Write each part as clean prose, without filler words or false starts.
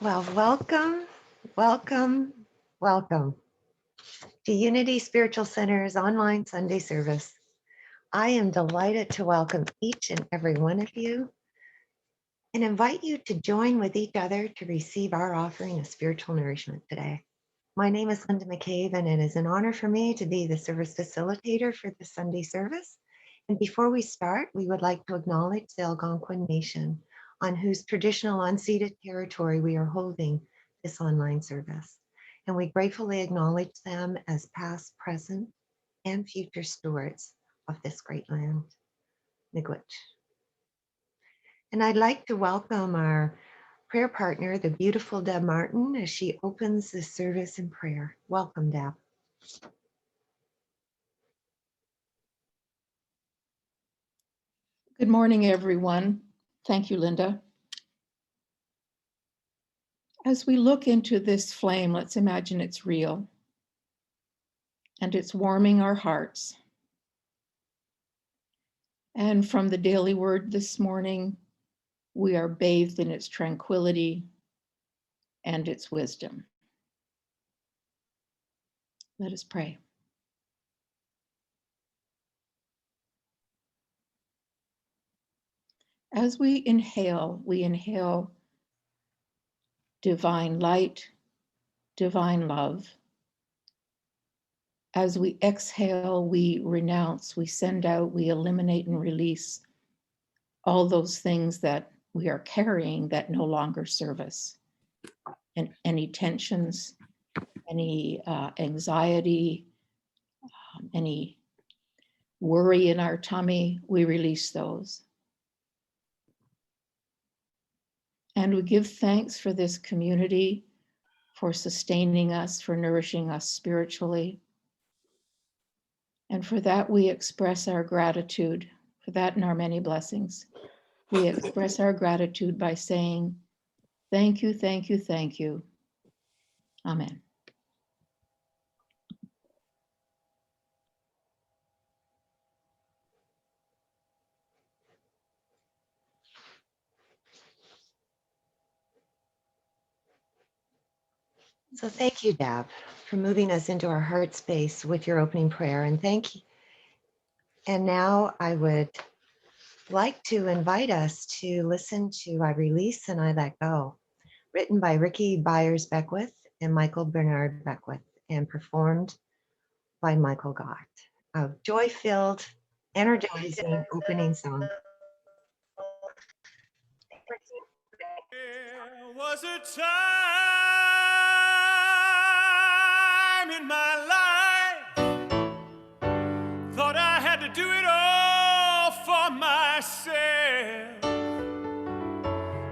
Well, welcome, welcome to Unity Spiritual Center's online Sunday service. I am delighted to welcome each and every one of you and invite you to join with each other to receive our offering of spiritual nourishment today. My name is Linda McCabe, and it is an honor for me to be the service facilitator for the Sunday service. And before we start, we would like to acknowledge the Algonquin Nation, on whose traditional unceded territory we are holding this online service. And we gratefully acknowledge them as past, present, and future stewards of this great land. Miigwech. And I'd like to welcome our prayer partner, the beautiful Deb Martin, as she opens the service in prayer. Welcome, Deb. Good morning, everyone. Thank you, Linda. As we look into this flame, let's imagine it's real and it's warming our hearts. And from the daily word this morning, we are bathed in its tranquility and its wisdom. Let us pray. As we inhale divine light, divine love. As we exhale, we renounce, we send out, we eliminate and release all those things that we are carrying that no longer serve us. And any tensions, any anxiety, any worry in our tummy, we release those. And we give thanks for this community, for sustaining us, for nourishing us spiritually. And for that, we express our gratitude, for that and our many blessings. We express our gratitude by saying, thank you, thank you, thank you. Amen. So thank you, Deb, for moving us into our heart space with your opening prayer. And thank you. And now I would like to invite us to listen to I Release and I Let Go, written by Ricky Byers Beckwith and Michael Bernard Beckwith, and performed by Michael Gott. A joy-filled, energizing opening song. There was a time in my life, thought I had to do it all for myself.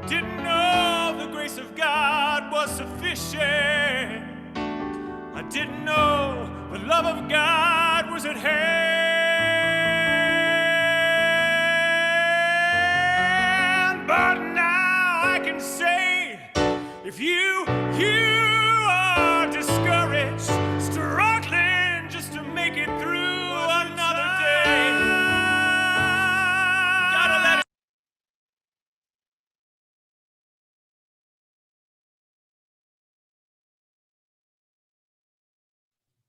Didn't know the grace of God was sufficient. I didn't know the love of God was at hand. But now I can say, if you are discouraged, struggling just to make it through another day, gotta let it.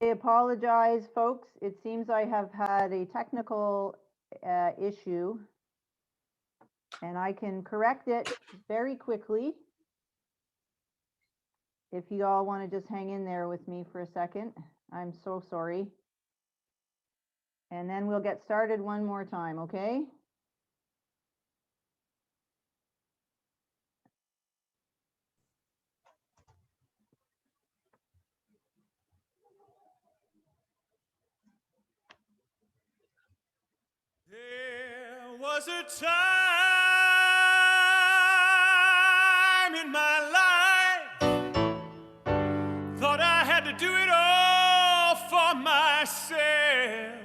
I apologize, folks. It seems I have had a technical issue, and I can correct it very quickly. If you all want to just hang in there with me for a second, I'm so sorry. And then we'll get started one more time, okay? There was a time in my life, thought I had to do it all for myself.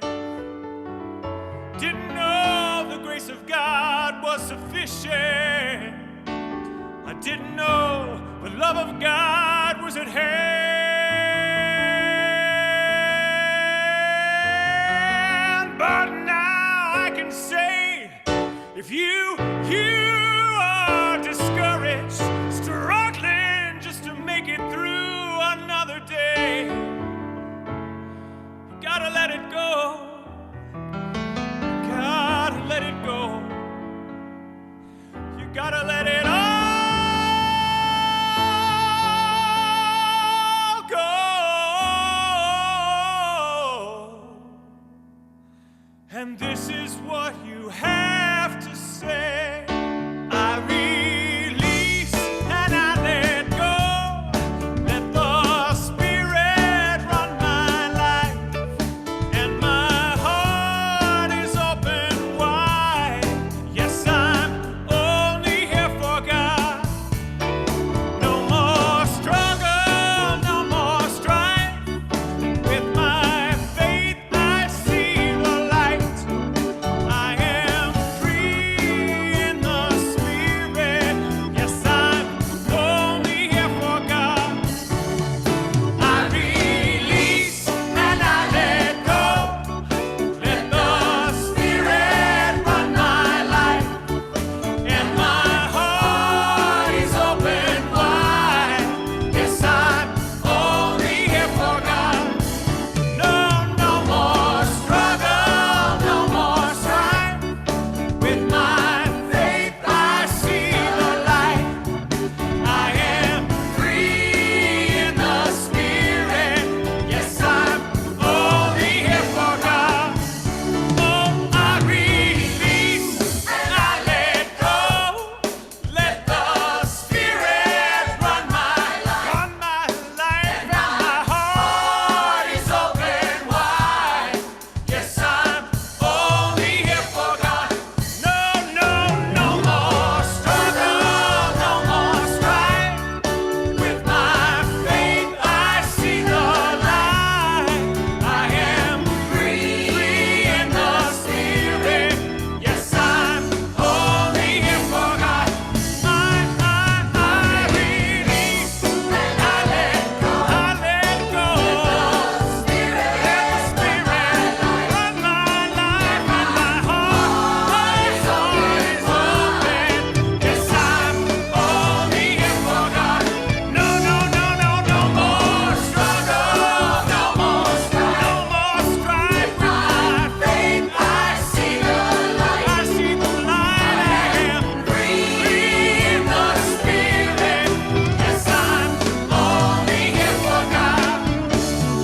Didn't know the grace of God was sufficient. I didn't know the love of God was at hand. But now I can say, if you are discouraged, struggling and this is what you have to say. I release and I let go. Let the Spirit run my life, and my heart is open wide. Yes, I'm only here for God. No more struggle, no more strife. With my faith I see the light. I am free in the Spirit. Yes, I'm only here for God. I release and I let go. Let the Spirit run my life, and my heart is open wide. Yes, I'm only here for God. No, no more struggle, no more strife. With my faith I see the light. I am free in the Spirit. Yes, I'm only here for God. Oh, I release and I let go. Let the Spirit run my life, and my heart is open wide. Yes, I'm only here for God. No, no, no more struggle, no more strife. With my faith I see the light. I am free in the Spirit. Yes, I'm only here for God. I release and I let go. I let go. Let the Spirit run my life, and my heart is open. Yes, I'm only here for God. No, no, no, no, no more struggle, no more strife, no more strife. With my faith I see the light. I see the light. I am free in the Spirit. Yes, I'm only here for God.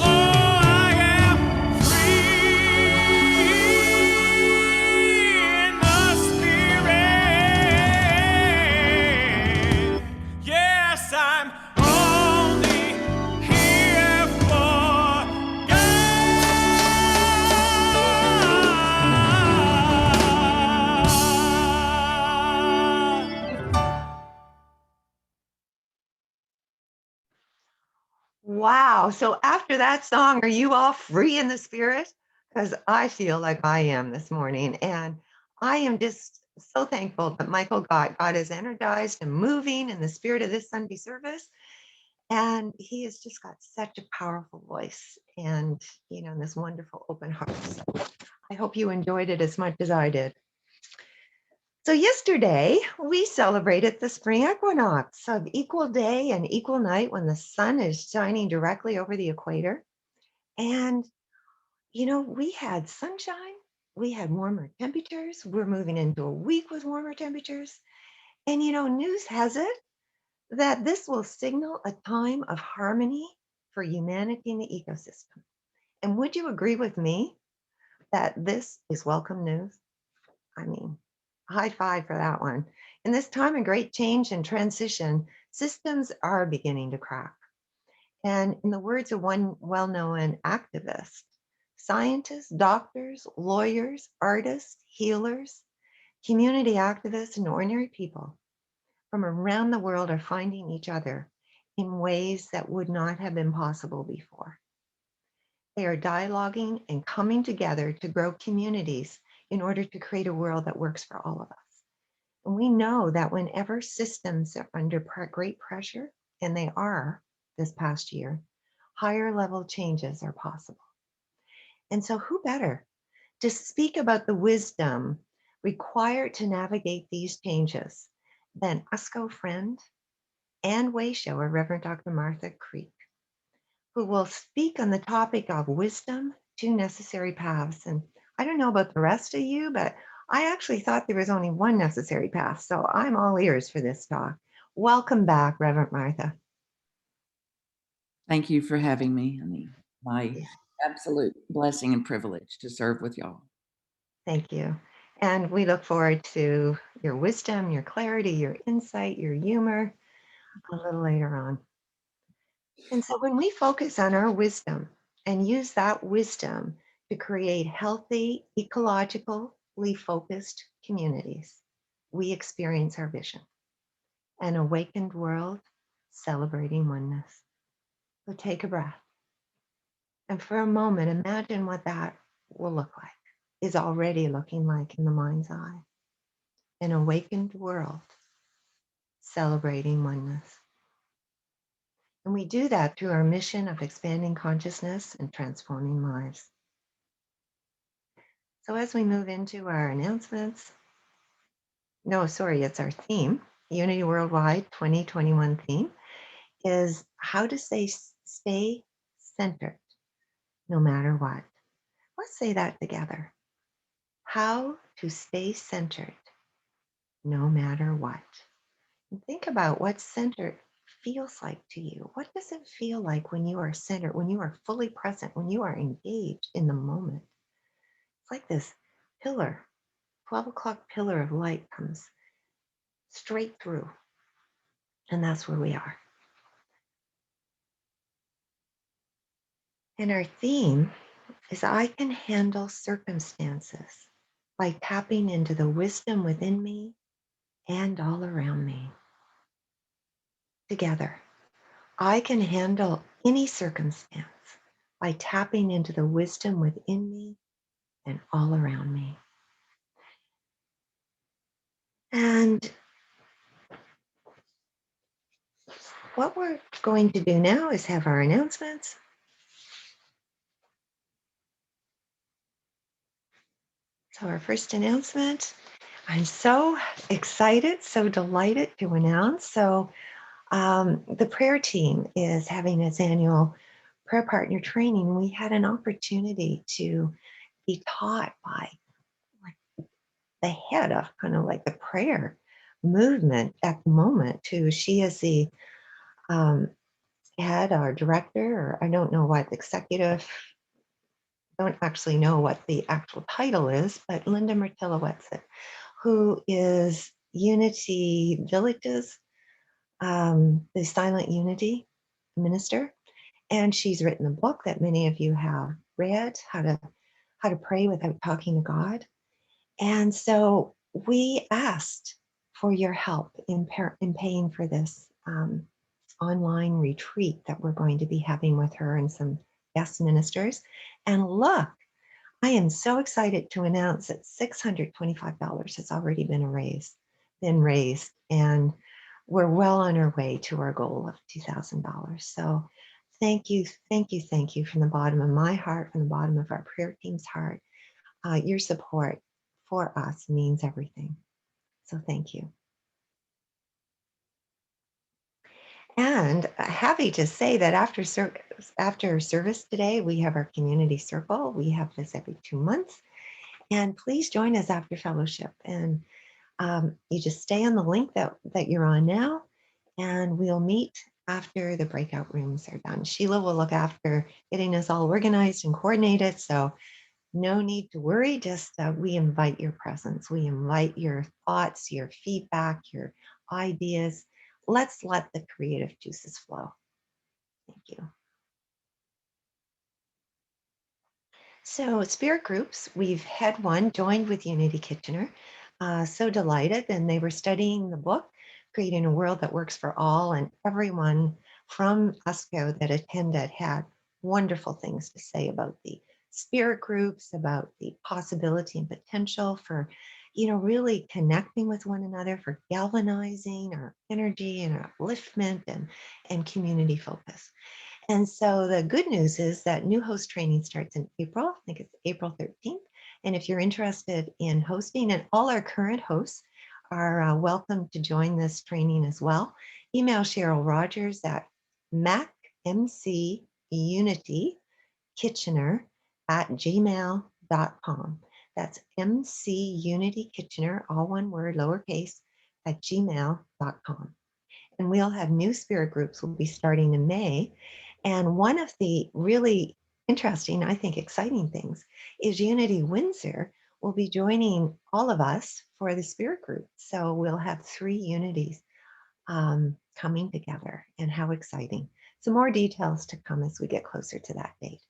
Oh, I am free in the Spirit. Yes, I'm only here for God. Wow. So after that song, are you all free in the spirit? Because I feel like I am this morning. And I am just so thankful that Michael God is energized and moving in the spirit of this Sunday service. And he has just got such a powerful voice and, and this wonderful open heart. So I hope you enjoyed it as much as I did. So yesterday we celebrated the spring equinox of equal day and equal night when the sun is shining directly over the equator. And, we had sunshine, we had warmer temperatures. We're moving into a week with warmer temperatures. And, news has it that this will signal a time of harmony for humanity in the ecosystem. And would you agree with me that this is welcome news? I mean, high five for that one. In this time of great change and transition, systems are beginning to crack. And in the words of one well-known activist, scientists, doctors, lawyers, artists, healers, community activists, and ordinary people from around the world are finding each other in ways that would not have been possible before. They are dialoguing and coming together to grow communities in order to create a world that works for all of us. And we know that whenever systems are under great pressure, and they are this past year, higher level changes are possible. And so who better to speak about the wisdom required to navigate these changes than USCO friend and way shower, Reverend Dr. Martha Creek, who will speak on the topic of wisdom, two necessary paths. And I don't know about the rest of you, but I actually thought there was only one necessary path. So I'm all ears for this talk. Welcome back, Reverend Martha. Thank you for having me. My absolute blessing and privilege to serve with y'all. Thank you. And we look forward to your wisdom, your clarity, your insight, your humor a little later on. And so when we focus on our wisdom and use that wisdom to create healthy, ecologically focused communities, we experience our vision, an awakened world celebrating oneness. So take a breath. And for a moment, imagine what that will look like, is already looking like in the mind's eye. An awakened world celebrating oneness. And we do that through our mission of expanding consciousness and transforming lives. So as we move into our announcements, no, sorry, it's our theme, Unity Worldwide 2021 theme is how to stay centered no matter what. Let's say that together. How to stay centered no matter what. And think about what centered feels like to you. What does it feel like when you are centered, when you are fully present, when you are engaged in the moment? It's like this pillar, 12 o'clock pillar of light comes straight through. And that's where we are. And our theme is I can handle circumstances by tapping into the wisdom within me and all around me. Together, I can handle any circumstance by tapping into the wisdom within me and all around me. And what we're going to do now is have our announcements. So our first announcement, I'm so excited, so delighted to announce. So the prayer team is having its annual prayer partner training. We had an opportunity to be taught by like the head of kind of like the prayer movement at the moment. She is the um, head or director, or I don't know what executive. Don't actually know what the actual title is, but Linda Martilla-Wetsit, who is Unity Villages, the Silent Unity minister. And she's written a book that many of you have read, how to pray without talking to God. And so we asked for your help in paying for this online retreat that we're going to be having with her and some guest ministers. And look, I am so excited to announce that $625 has already been raised, and we're well on our way to our goal of $2,000. So thank you, thank you, thank you from the bottom of my heart, from the bottom of our prayer team's heart. Your support for us means everything. So thank you. And happy to say that after service today, we have our community circle. We have this every 2 months. And please join us after fellowship. And you just stay on the link that you're on now, and we'll meet after the breakout rooms are done. Sheila will look after getting us all organized and coordinated. So no need to worry. Just we invite your presence. We invite your thoughts, your feedback, your ideas. Let's let the creative juices flow. Thank you. So spirit groups, we've had one joined with Unity Kitchener. So delighted. And they were studying the book, Creating a World That Works for All. And everyone from USCO that attended had wonderful things to say about the spirit groups, about the possibility and potential for, really connecting with one another, for galvanizing our energy and our upliftment and community focus. And so the good news is that new host training starts in April. I think it's April 13th. And if you're interested in hosting, and all our current hosts are welcome to join this training as well, email Cheryl Rogers at macmcunitykitchener@gmail.com. That's mcunitykitchener, all one word, lowercase, at gmail.com. And we'll have new spirit groups will be starting in May. And one of the really interesting, I think, exciting things is Unity Windsor will be joining all of us for the spirit group. So we'll have 3 unities coming together, and how exciting. Some more details to come as we get closer to that date.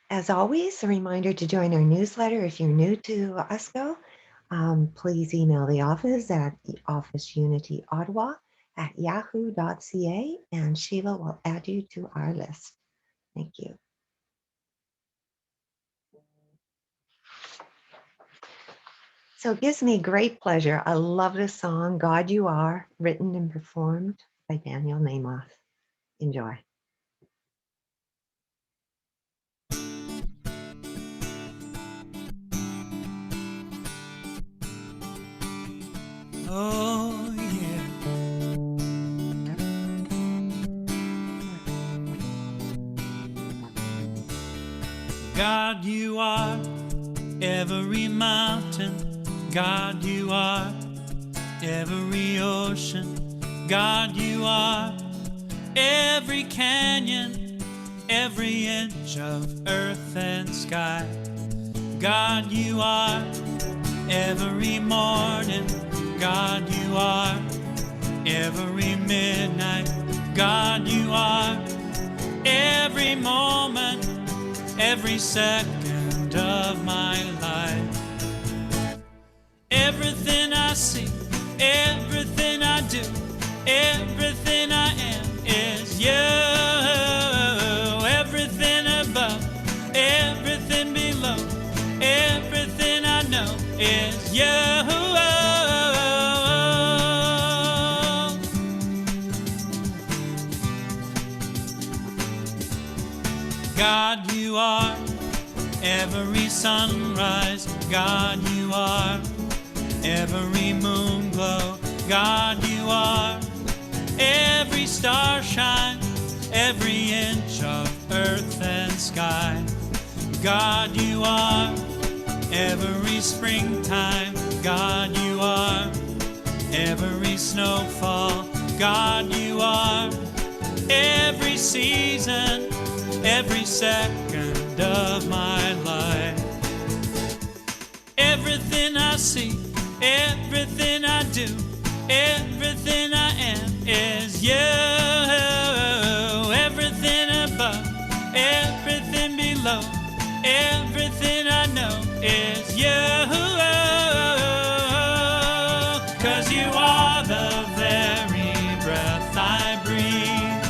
As always, a reminder to join our newsletter if you're new to USCO. Please email the office at officeunityottawa@yahoo.ca, and Sheila will add you to our list. Thank you. So it gives me great pleasure. I love this song, God You Are, written and performed by Daniel Namoth. Enjoy. Oh, yeah. God, you are every mountain. God, you are every ocean. God, you are every canyon, every inch of earth and sky. God, you are every morning. God, you are every midnight. God, you are every moment, every second of my life. Everything I see, everything I do, everything I am is you. Everything above, everything below, everything I know is you. God, you are every sunrise. God, you are every moon glow. God, you are every star shine, every inch of earth and sky. God, you are every springtime. God, you are every snowfall. God, you are every season, every second of my life. Everything I see, everything I do, everything I am is you. Everything above, everything below, everything I know is you. 'Cause you are the very breath I breathe,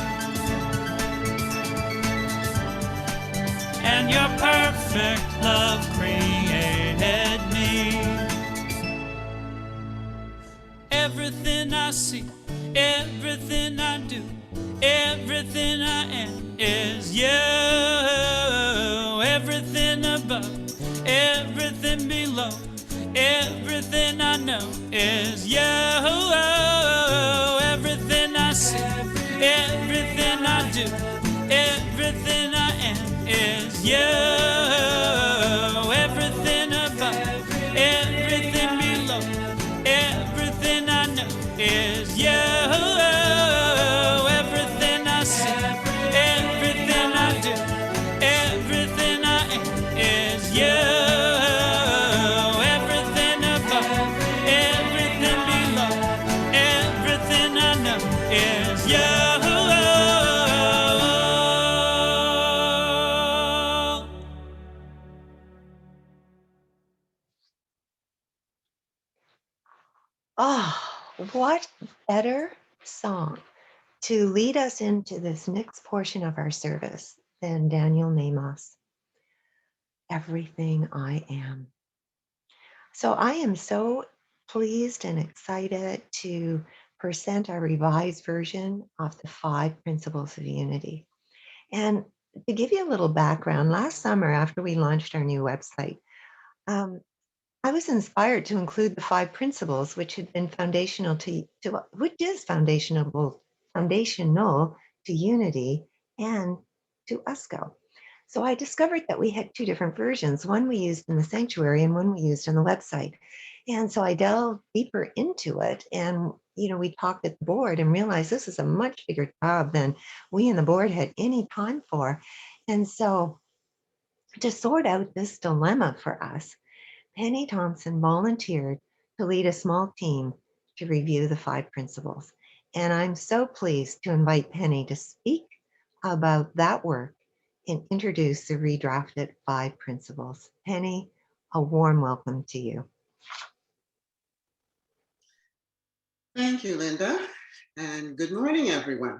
and your perfect love created me. Everything I see, everything I do, everything I am is you. Everything above, everything below, everything I know is you. Everything I see, everything I do, everything I am is you. Everything above, everything below, everything I know is you. Everything I see, everything I do, everything I am is you. Everything above, everything below, everything I know is you. Oh, what better song to lead us into this next portion of our service than Daniel Namoth's Everything I Am. So I am so pleased and excited to present our revised version of the 5 principles of unity. And to give you a little background, last summer after we launched our new website, I was inspired to include the 5 principles, which had been foundational to which is foundational to unity and to USCO. So I discovered that we had 2 different versions. One we used in the sanctuary and one we used on the website. And so I delved deeper into it, and we talked at the board and realized this is a much bigger job than we and the board had any time for. And so To sort out this dilemma for us, Penny Thompson volunteered to lead a small team to review the 5 principles. And I'm so pleased to invite Penny to speak about that work and introduce the redrafted 5 principles. Penny, a warm welcome to you. Thank you, Linda, and good morning, everyone.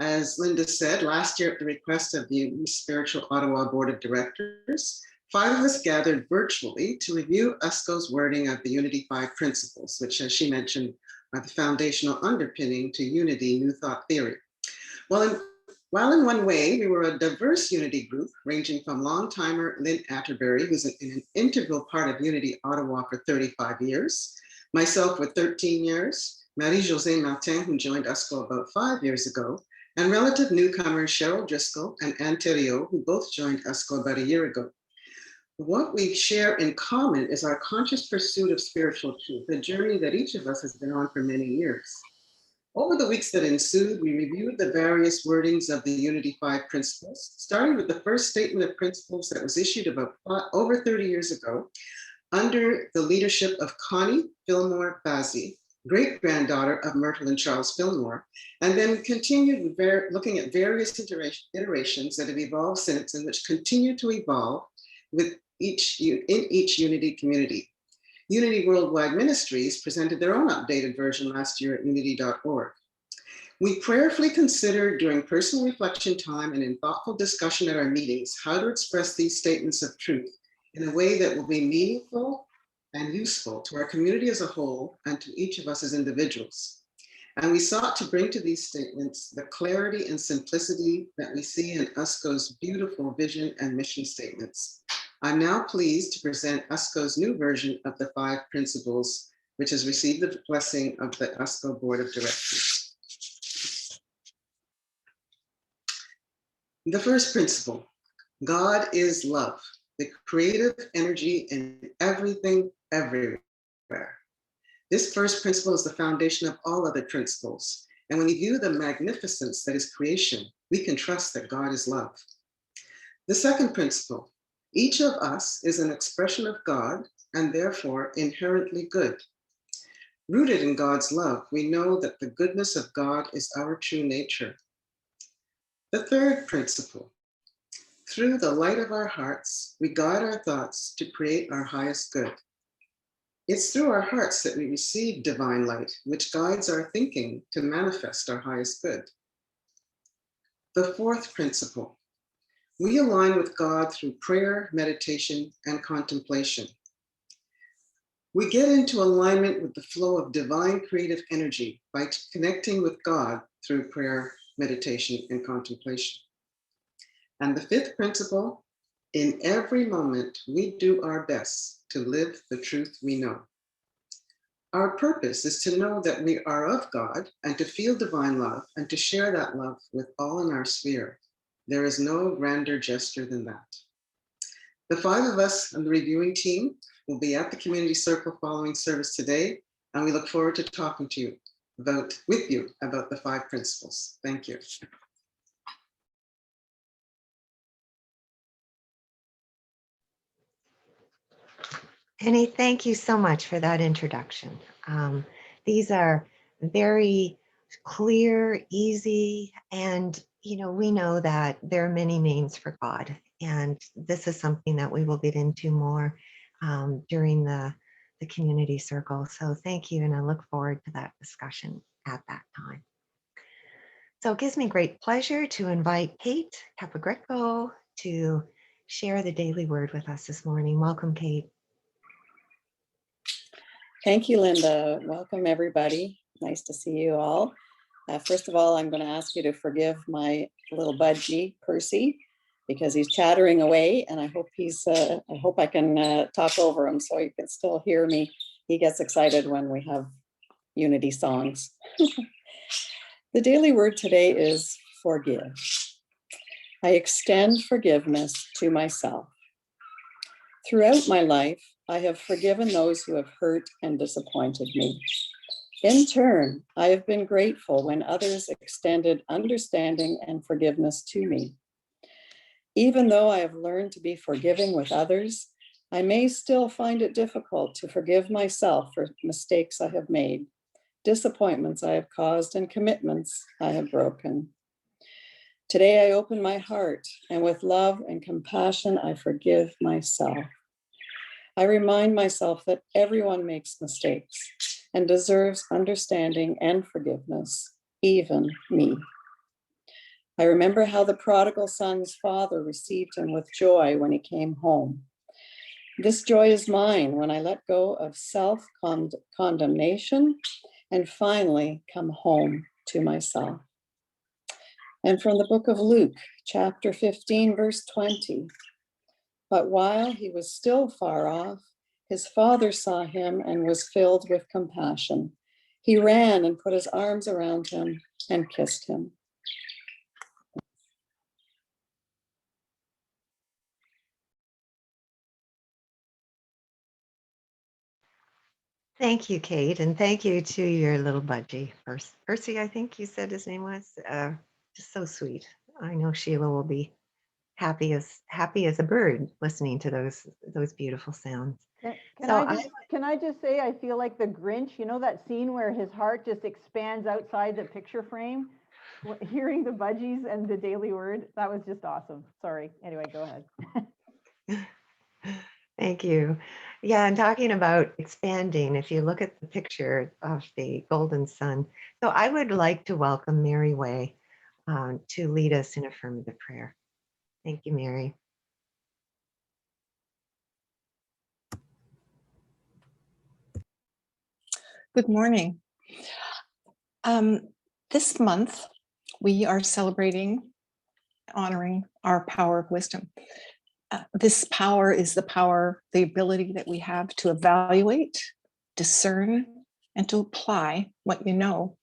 As Linda said, last year at the request of the Spiritual Ottawa Board of Directors, 5 of us gathered virtually to review USCO's wording of the Unity 5 principles, which, as she mentioned, are the foundational underpinning to Unity New Thought Theory. While in one way, we were a diverse Unity group, ranging from long-timer Lynn Atterbury, who's an integral part of Unity Ottawa for 35 years, myself with 13 years, Marie-Josée Martin, who joined USCO about 5 years ago, and relative newcomers Cheryl Driscoll and Anne Thériault, who both joined USCO about a year ago. What we share in common is our conscious pursuit of spiritual truth, a journey that each of us has been on for many years. Over the weeks that ensued, we reviewed the various wordings of the Unity 5 principles, starting with the first statement of principles that was issued about over 30 years ago under the leadership of Connie Fillmore Bazzi, great-granddaughter of Myrtle and Charles Fillmore, and then continued looking at various iterations that have evolved since and which continue to evolve in each Unity community. Unity Worldwide Ministries presented their own updated version last year at unity.org. We prayerfully considered during personal reflection time and in thoughtful discussion at our meetings how to express these statements of truth in a way that will be meaningful and useful to our community as a whole and to each of us as individuals. And we sought to bring to these statements the clarity and simplicity that we see in USCO's beautiful vision and mission statements. I'm now pleased to present USCO's new version of the 5 principles, which has received the blessing of the USCO Board of Directors. The first principle, God is love, the creative energy in everything, everywhere. This first principle is the foundation of all other principles. And when we view the magnificence that is creation, we can trust that God is love. The second principle, each of us is an expression of God and therefore inherently good. Rooted in God's love, we know that the goodness of God is our true nature. The third principle, through the light of our hearts, we guide our thoughts to create our highest good. It's through our hearts that we receive divine light, which guides our thinking to manifest our highest good. The fourth principle, we align with God through prayer, meditation, and contemplation. We get into alignment with the flow of divine creative energy by connecting with God through prayer, meditation, and contemplation. And the fifth principle, in every moment, we do our best to live the truth we know. Our purpose is to know that we are of God and to feel divine love and to share that love with all in our sphere. There is no grander gesture than that. The 5 of us on the reviewing team will be at the community circle following service today, and we look forward to talking to you with you about the 5 principles. Thank you. Penny, thank you so much for that introduction. These are very clear, easy, and we know that there are many names for God, and this is something that we will get into more during the community circle. So thank you, and I look forward to that discussion at that time. So it gives me great pleasure to invite Kate Capogreco to share the daily word with us this morning. Welcome, Kate. Thank you, Linda. Welcome, everybody. Nice to see you all. First of all, I'm going to ask you to forgive my little budgie, Percy, because he's chattering away, and I hope I can talk over him so you can still hear me. He gets excited when we have Unity songs. The daily word today is forgive. I extend forgiveness to myself. Throughout my life, I have forgiven those who have hurt and disappointed me. In turn, I have been grateful when others extended understanding and forgiveness to me. Even though I have learned to be forgiving with others, I may still find it difficult to forgive myself for mistakes I have made, disappointments I have caused, and commitments I have broken. Today, I open my heart, and with love and compassion, I forgive myself. I remind myself that everyone makes mistakes and deserves understanding and forgiveness, even me. I remember how the prodigal son's father received him with joy when he came home. This joy is mine when I let go of self-condemnation and finally come home to myself. And from the book of Luke, chapter 15, verse 20. But while he was still far off, his father saw him and was filled with compassion. He ran and put his arms around him and kissed him. Thank you, Kate, and thank you to your little budgie, Percy, I think you said his name was. Just so sweet. I know Sheila will be happy as a bird listening to those beautiful sounds. Can I just say, I feel like the Grinch, you know that scene where his heart just expands outside the picture frame? Hearing the budgies and the daily word, that was just awesome. Sorry. Anyway, go ahead. Thank you. Yeah, and talking about expanding, if you look at the picture of the golden sun, so I would like to welcome Mary Way to lead us in affirmative prayer. Thank you, Mary. Good morning. This month, we are celebrating, honoring our power of wisdom. This power is the ability that we have to evaluate, discern, and to apply what you know.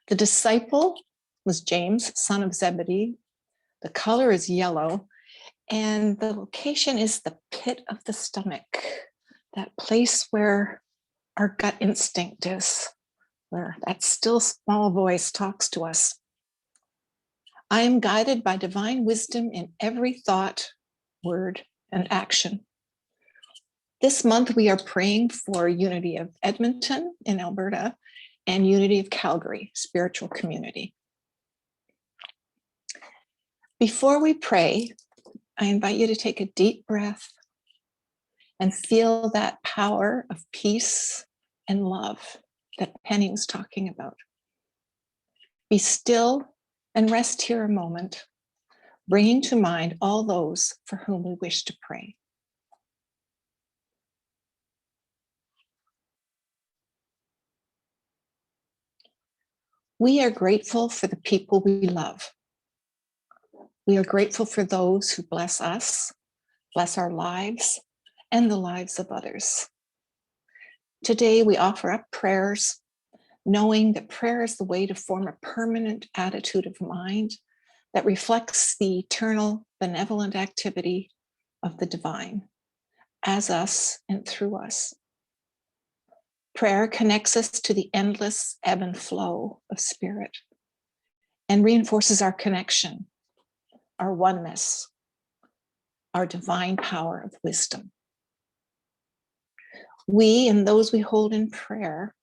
The disciple was James, son of Zebedee. The color is yellow, and the location is the pit of the stomach, that place where our gut instinct is, where that still small voice talks to us. I am guided by divine wisdom in every thought, word, and action. This month, we are praying for unity of Edmonton in Alberta and unity of Calgary, spiritual community. Before we pray, I invite you to take a deep breath and feel that power of peace and love that Penny was talking about. Be still and rest here a moment, bringing to mind all those for whom we wish to pray. We are grateful for the people we love. We are grateful for those who bless us, bless our lives, and the lives of others. Today, we offer up prayers, knowing that prayer is the way to form a permanent attitude of mind that reflects the eternal, benevolent activity of the divine as us and through us. Prayer connects us to the endless ebb and flow of spirit and reinforces our connection, our oneness, our divine power of wisdom. We and those we hold in prayer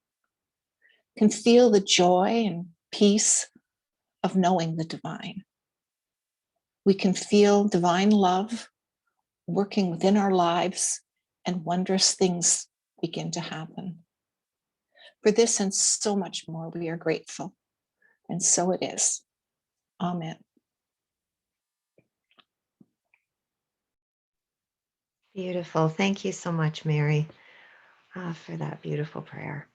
can feel the joy and peace of knowing the divine. We can feel divine love working within our lives, and wondrous things begin to happen. For this and so much more, we are grateful, and so it is. Amen. Beautiful. Thank you so much, Mary, for that beautiful prayer.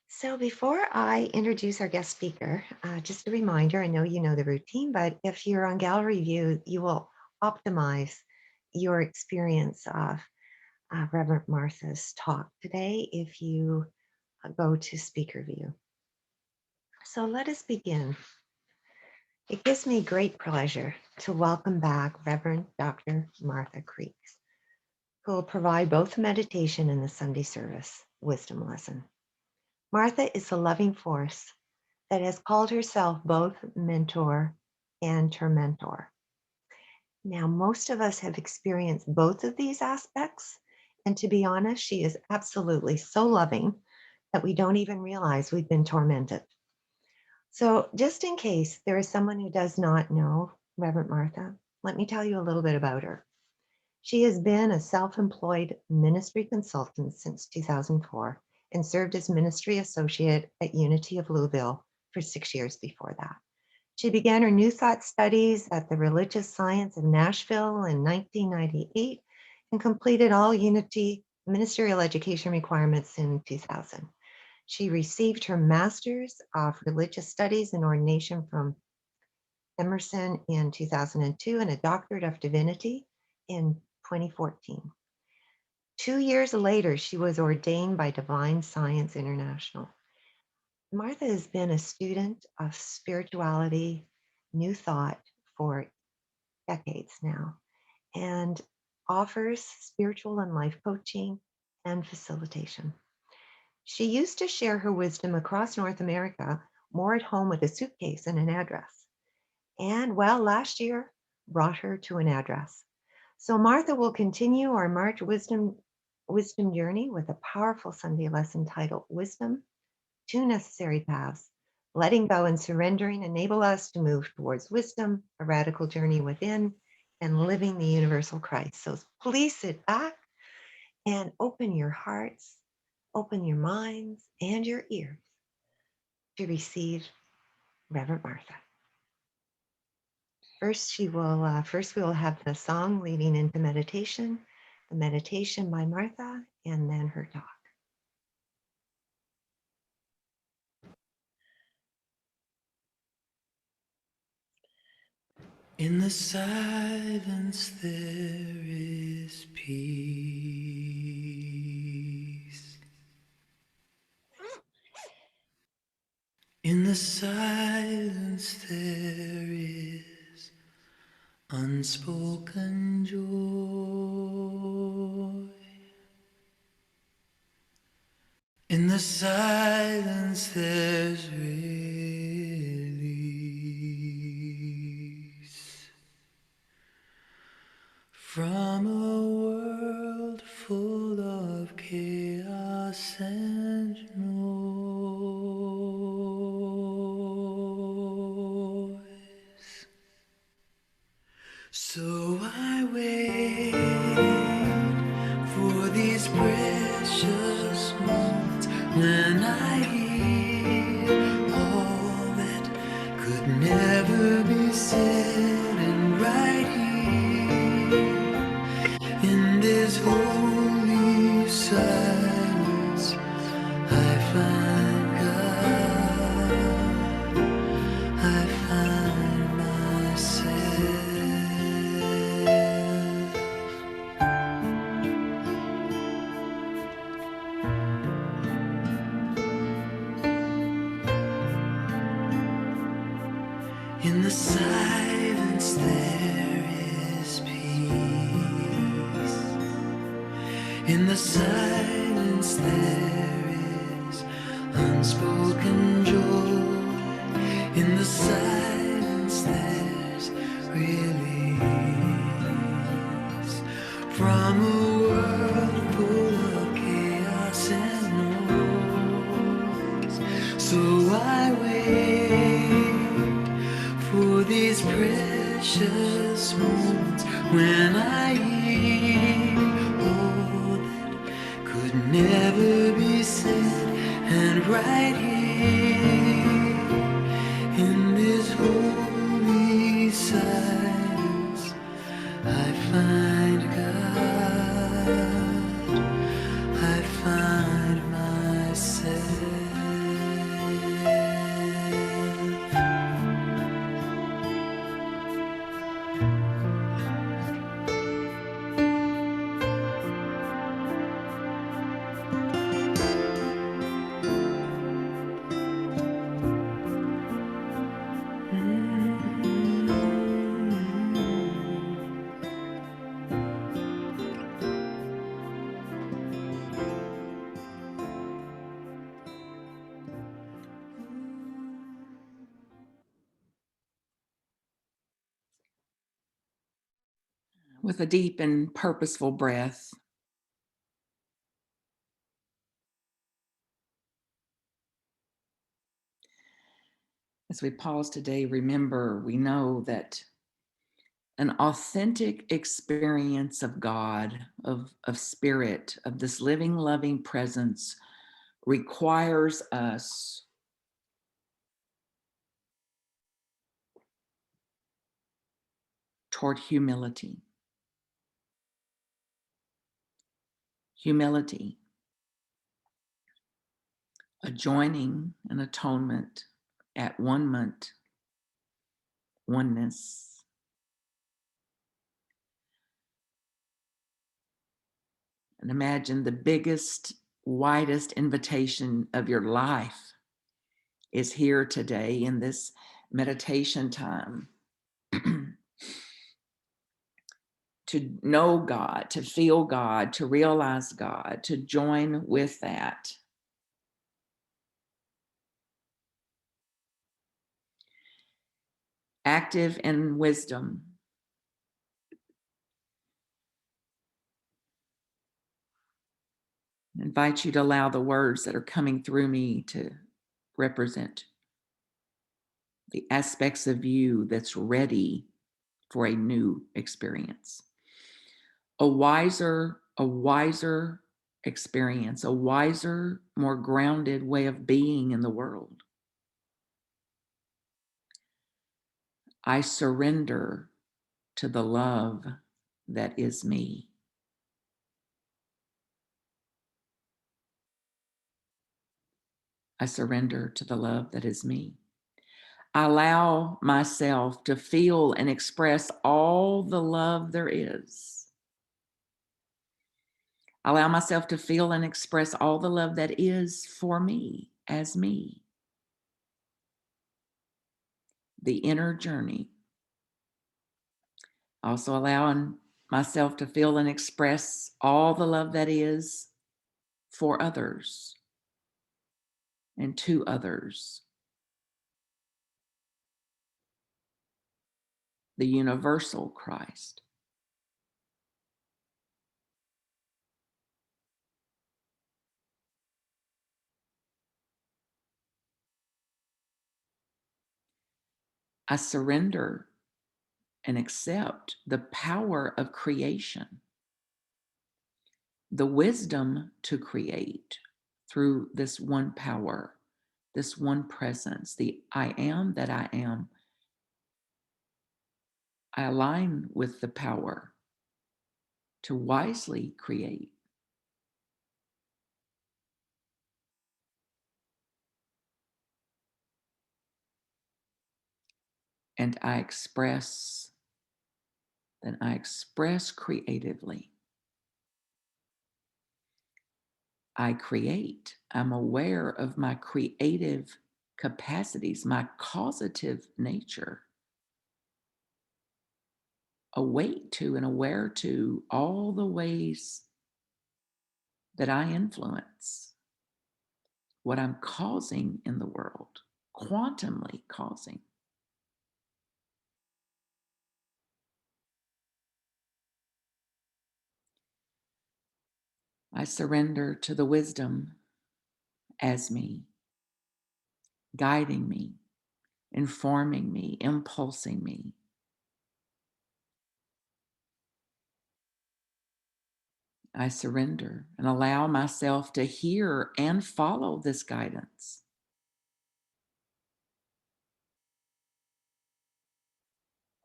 So before I introduce our guest speaker, just a reminder, I know you know the routine, but if you're on gallery view, you will optimize your experience of Reverend Martha's talk today if you go to speaker view. So let us begin. It gives me great pleasure to welcome back Reverend Dr. Martha Creeks, who will provide both the meditation and the Sunday service wisdom lesson. Martha is a loving force that has called herself both mentor and tormentor. Now, most of us have experienced both of these aspects. And to be honest, she is absolutely so loving that we don't even realize we've been tormented. So, just in case there is someone who does not know Reverend Martha, let me tell you a little bit about her. She has been a self employed ministry consultant since 2004 and served as ministry associate at Unity of Louisville for 6 years before that. She began her New Thought studies at the Religious Science of Nashville in 1998 and completed all Unity ministerial education requirements in 2000. She received her Master's of Religious Studies and Ordination from Emerson in 2002 and a Doctorate of Divinity in 2014. 2 years later, she was ordained by Divine Science International. Martha has been a student of spirituality, New Thought for decades now, and offers spiritual and life coaching and facilitation. She used to share her wisdom across North America, more at home with a suitcase and an address. And well, last year brought her to an address. So Martha will continue our March wisdom journey with a powerful Sunday lesson titled Wisdom, Two Necessary Paths. Letting go and surrendering enable us to move towards wisdom, a radical journey within, and living the universal Christ. So please sit back and open your hearts, open your minds and your ears to receive Reverend Martha. First, we will have the song leading into meditation, the meditation by Martha, and then her talk. In the silence there is peace. In the silence there is unspoken joy. In the silence there's release from a world full of chaos and noise. So I wait for these precious moments when I hear all that could never be said, and right here in this holy silence I find God, I find myself. In the silence there is peace. In the silence there is unspoken joy. In the silence there's release from a world full of chaos and noise. So I wait for these precious moments when I hear all that could never be said, and right here in this holy silence I find God, I find myself. with a deep and purposeful breath. As we pause today, remember, we know that an authentic experience of God, of spirit, of this living, loving presence requires us toward humility. Humility, a joining and atonement at one-ment, oneness. And imagine the biggest, widest invitation of your life is here today in this meditation time. To know God, to feel God, to realize God, to join with that. Active in wisdom. I invite you to allow the words that are coming through me to represent the aspects of you that's ready for a new experience. A wiser experience, a wiser, more grounded way of being in the world. I surrender to the love that is me. I surrender to the love that is me. I allow myself to feel and express all the love there is. I allow myself to feel and express all the love that is for me, as me. The inner journey. Also allowing myself to feel and express all the love that is for others and to others. The universal Christ. I surrender and accept the power of creation, the wisdom to create through this one power, this one presence, the I am that I am. I align with the power to wisely create. And I express creatively. I create. I'm aware of my creative capacities, my causative nature. Awake to and aware to all the ways that I influence what I'm causing in the world, quantumly causing. I surrender to the wisdom as me, guiding me, informing me, impulsing me. I surrender and allow myself to hear and follow this guidance.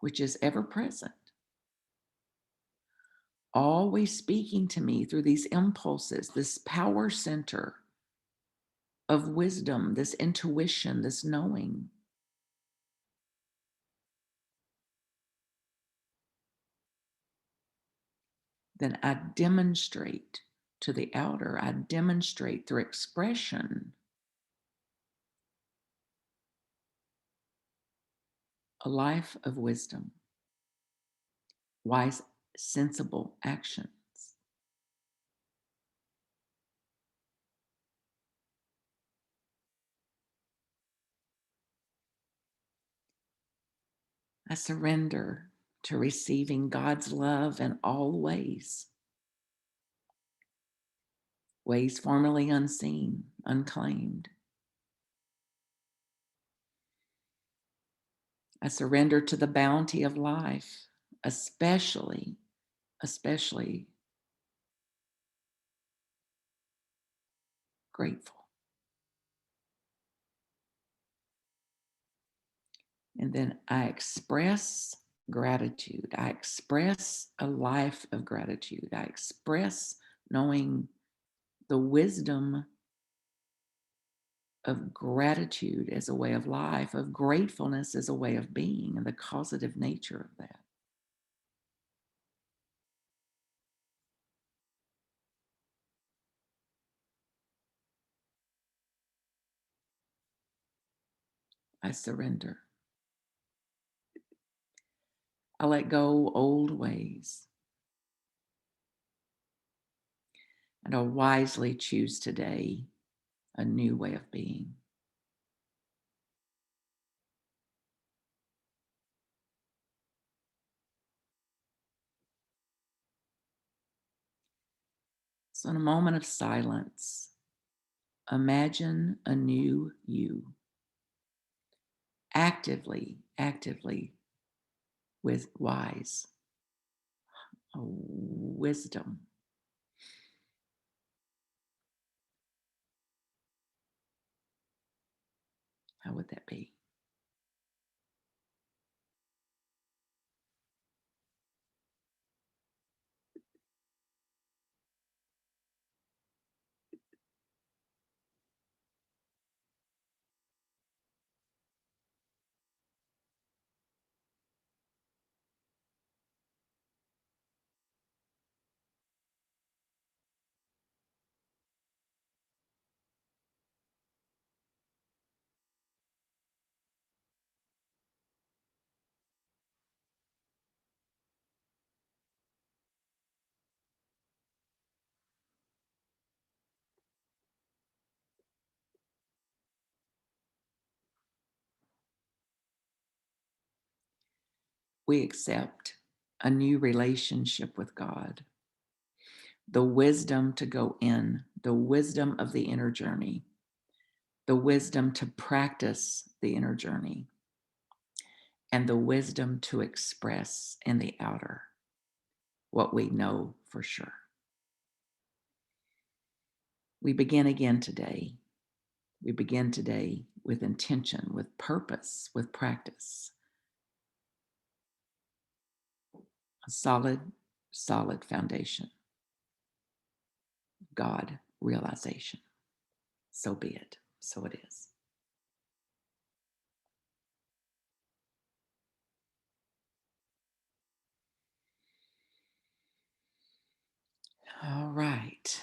Which is ever present, always speaking to me through these impulses, this power center of wisdom, this intuition, this knowing. Then I demonstrate to the outer, I demonstrate through expression a life of wisdom, wise, sensible actions. I surrender to receiving God's love in all ways, ways formerly unseen, unclaimed. I surrender to the bounty of life, especially grateful. And then I express gratitude. I express a life of gratitude. I express knowing the wisdom of gratitude as a way of life, of gratefulness as a way of being, and the causative nature of that. I surrender. I let go old ways. And I'll wisely choose today a new way of being. So, in a moment of silence, imagine a new you. Actively with wise wisdom. How would that be? We accept a new relationship with God, the wisdom to go in, the wisdom of the inner journey, the wisdom to practice the inner journey, and the wisdom to express in the outer what we know for sure. We begin again today. We begin today with intention, with purpose, with practice. A solid foundation. God realization. So be it. So it is. All right.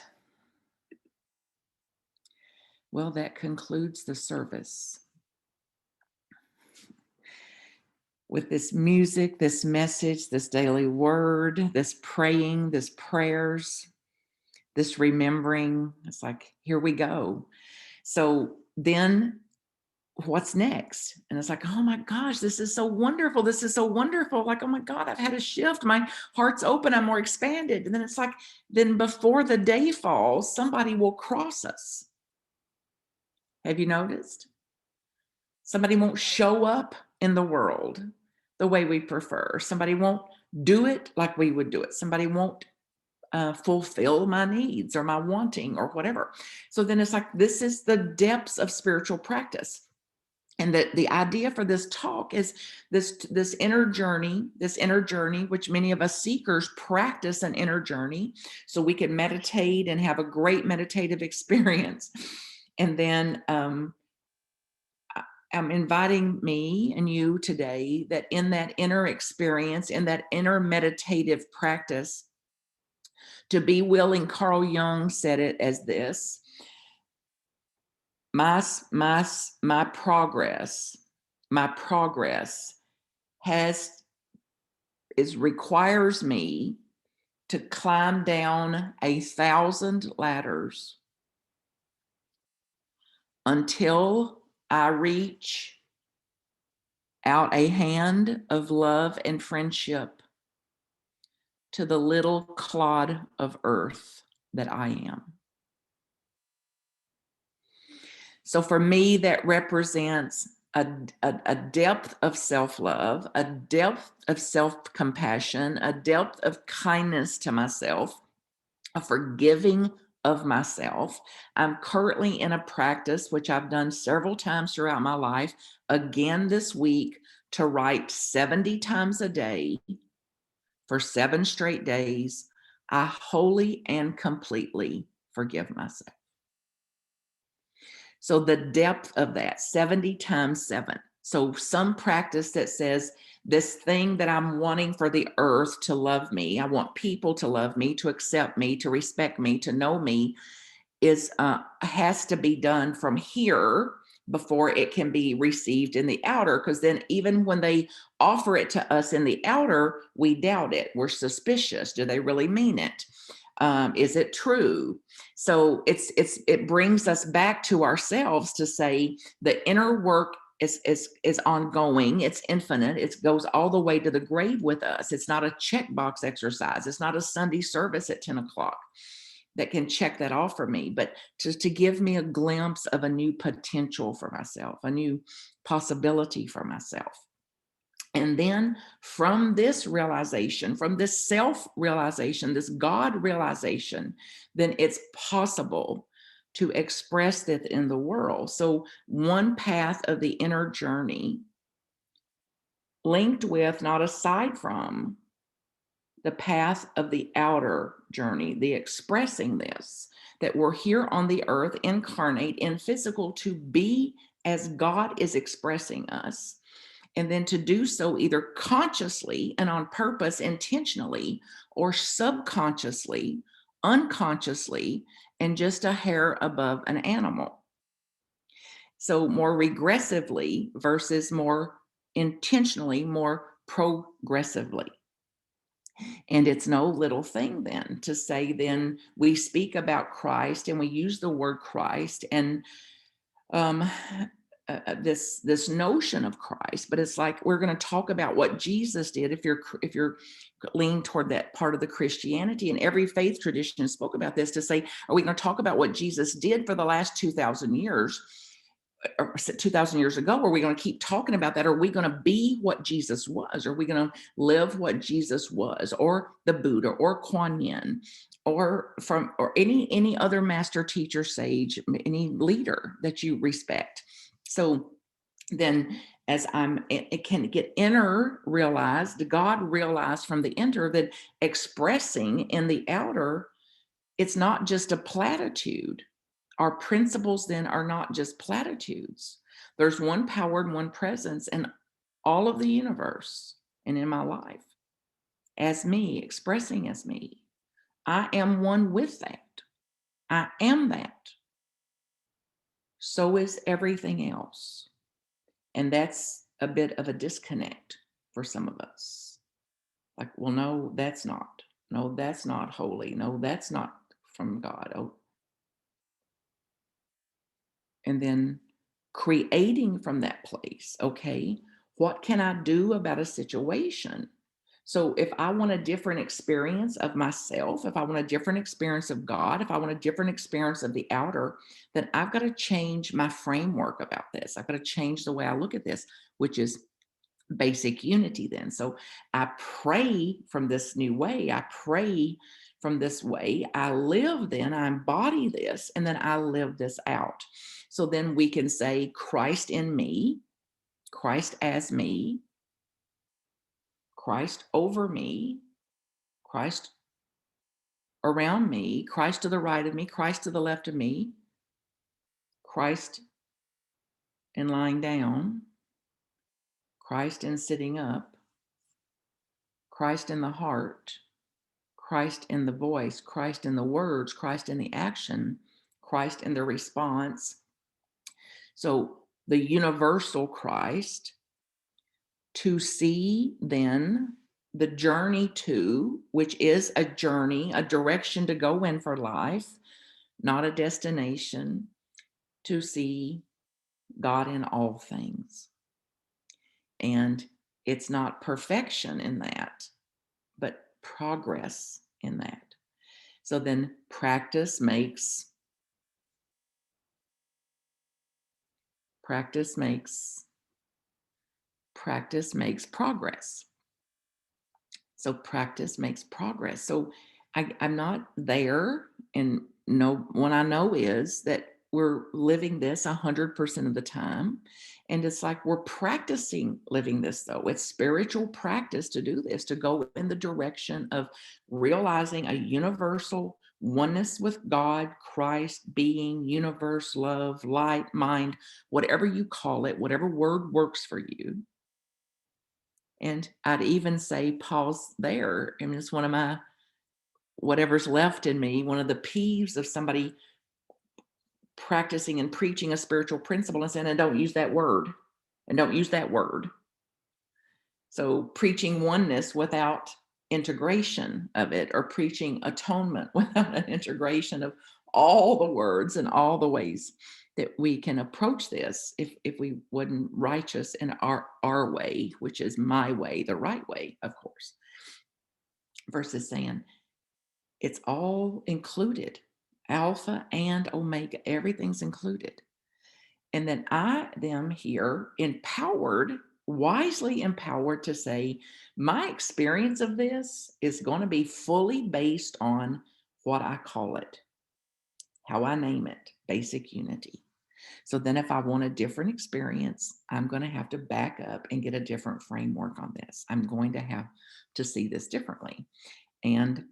Well, that concludes the service. With this music, this message, this daily word, this praying, this prayers, this remembering, it's like, here we go. So then what's next? And it's like, oh my gosh, this is so wonderful. This is so wonderful. Like, oh my God, I've had a shift. My heart's open. I'm more expanded. And then it's like, then before the day falls, somebody will cross us. Have you noticed? Somebody won't show up in the world the way we prefer. Somebody won't do it like we would do it. Somebody won't fulfill my needs or my wanting or whatever. So then it's like, this is the depths of spiritual practice. And the idea for this talk is this inner journey, which many of us seekers practice an inner journey so we can meditate and have a great meditative experience. And then I'm inviting me and you today that in that inner experience, in that inner meditative practice, to be willing. Carl Jung said it as this: my progress requires me to climb down 1,000 ladders until I reach out a hand of love and friendship to the little clod of earth that I am. So for me, that represents a depth of self-love, a depth of self-compassion, a depth of kindness to myself, a forgiving of myself. I'm currently in a practice, which I've done several times throughout my life, again this week, to write 70 times a day for 7 straight days. I wholly and completely forgive myself. So the depth of that, 70 times 7. So some practice that says this thing that I'm wanting for the earth to love me, I want people to love me, to accept me, to respect me, to know me, is has to be done from here before it can be received in the outer. Because then even when they offer it to us in the outer, we doubt it. We're suspicious. Do they really mean it? Is it true? So it brings us back to ourselves to say the inner work is ongoing. It's infinite. It goes all the way to the grave with us. It's not a checkbox exercise. It's not a Sunday service at 10 o'clock that can check that off for me, but to give me a glimpse of a new potential for myself, a new possibility for myself. And then from this realization, from this self-realization, this God realization, then it's possible to express that in the world. So one path of the inner journey, linked with, not aside from, the path of the outer journey, the expressing this, that we're here on the earth, incarnate in physical, to be as God is expressing us. And then to do so either consciously and on purpose, intentionally, or subconsciously, unconsciously, and just a hair above an animal. So more regressively versus more intentionally, more progressively. And it's no little thing then to say, then we speak about Christ and we use the word Christ and this notion of Christ, but it's like we're going to talk about what Jesus did. If you're leaning toward that part of the Christianity, and every faith tradition spoke about this, to say, are we going to talk about what Jesus did for the last 2,000 years? Or 2,000 years ago? Are we going to keep talking about that? Are we going to be what Jesus was? Are we going to live what Jesus was, or the Buddha, or Kuan Yin, or any other master, teacher, sage, any leader that you respect? So then, as it can get inner realized, God realized from the inner, that expressing in the outer, it's not just a platitude. Our principles then are not just platitudes. There's one power and one presence in all of the universe and in my life as me, expressing as me. I am one with that. I am that. So is everything else. And that's a bit of a disconnect for some of us. Like, well, no, that's not. No, that's not holy. No, that's not from God. Oh. And then creating from that place, okay, what can I do about a situation? So if I want a different experience of myself, if I want a different experience of God, if I want a different experience of the outer, then I've got to change my framework about this. I've got to change the way I look at this, which is basic unity then. So I pray from this new way. I pray from this way. I live then, I embody this, and then I live this out. So then we can say Christ in me, Christ as me, Christ over me, Christ around me, Christ to the right of me, Christ to the left of me, Christ in lying down, Christ in sitting up, Christ in the heart, Christ in the voice, Christ in the words, Christ in the action, Christ in the response. So the universal Christ, to see then the journey to, which is a journey, a direction to go in for life, not a destination, to see God in all things. And it's not perfection in that, but progress in that. So then practice makes progress. So practice makes progress. So I'm not there, and what I know is that we're living this 100% of the time. And it's like we're practicing living this, though. It's spiritual practice to do this, to go in the direction of realizing a universal oneness with God, Christ, being, universe, love, light, mind, whatever you call it, whatever word works for you. And I'd even say pause there. I mean, it's one of my, whatever's left in me, one of the peeves of somebody practicing and preaching a spiritual principle and saying, and don't use that word, and don't use that word. So preaching oneness without integration of it, or preaching atonement without an integration of all the words and all the ways that we can approach this if we wasn't righteous in our way, which is my way, the right way, of course, versus saying it's all included, Alpha and Omega, everything's included. And then I am here empowered, wisely empowered to say, my experience of this is going to be fully based on what I call it, how I name it, basic unity. So then if I want a different experience, I'm going to have to back up and get a different framework on this. I'm going to have to see this differently. And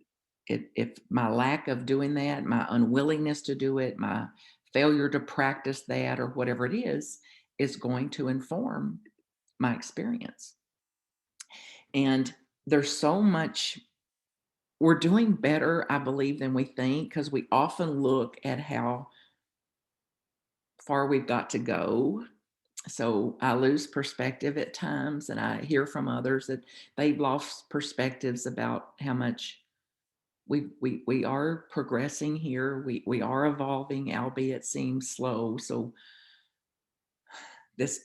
if my lack of doing that, my unwillingness to do it, my failure to practice that, or whatever it is going to inform my experience. And there's so much, we're doing better, I believe, than we think, because we often look at how far we've got to go. So I lose perspective at times, and I hear from others that they've lost perspectives about how much we are progressing here. We are evolving, albeit seems slow. So this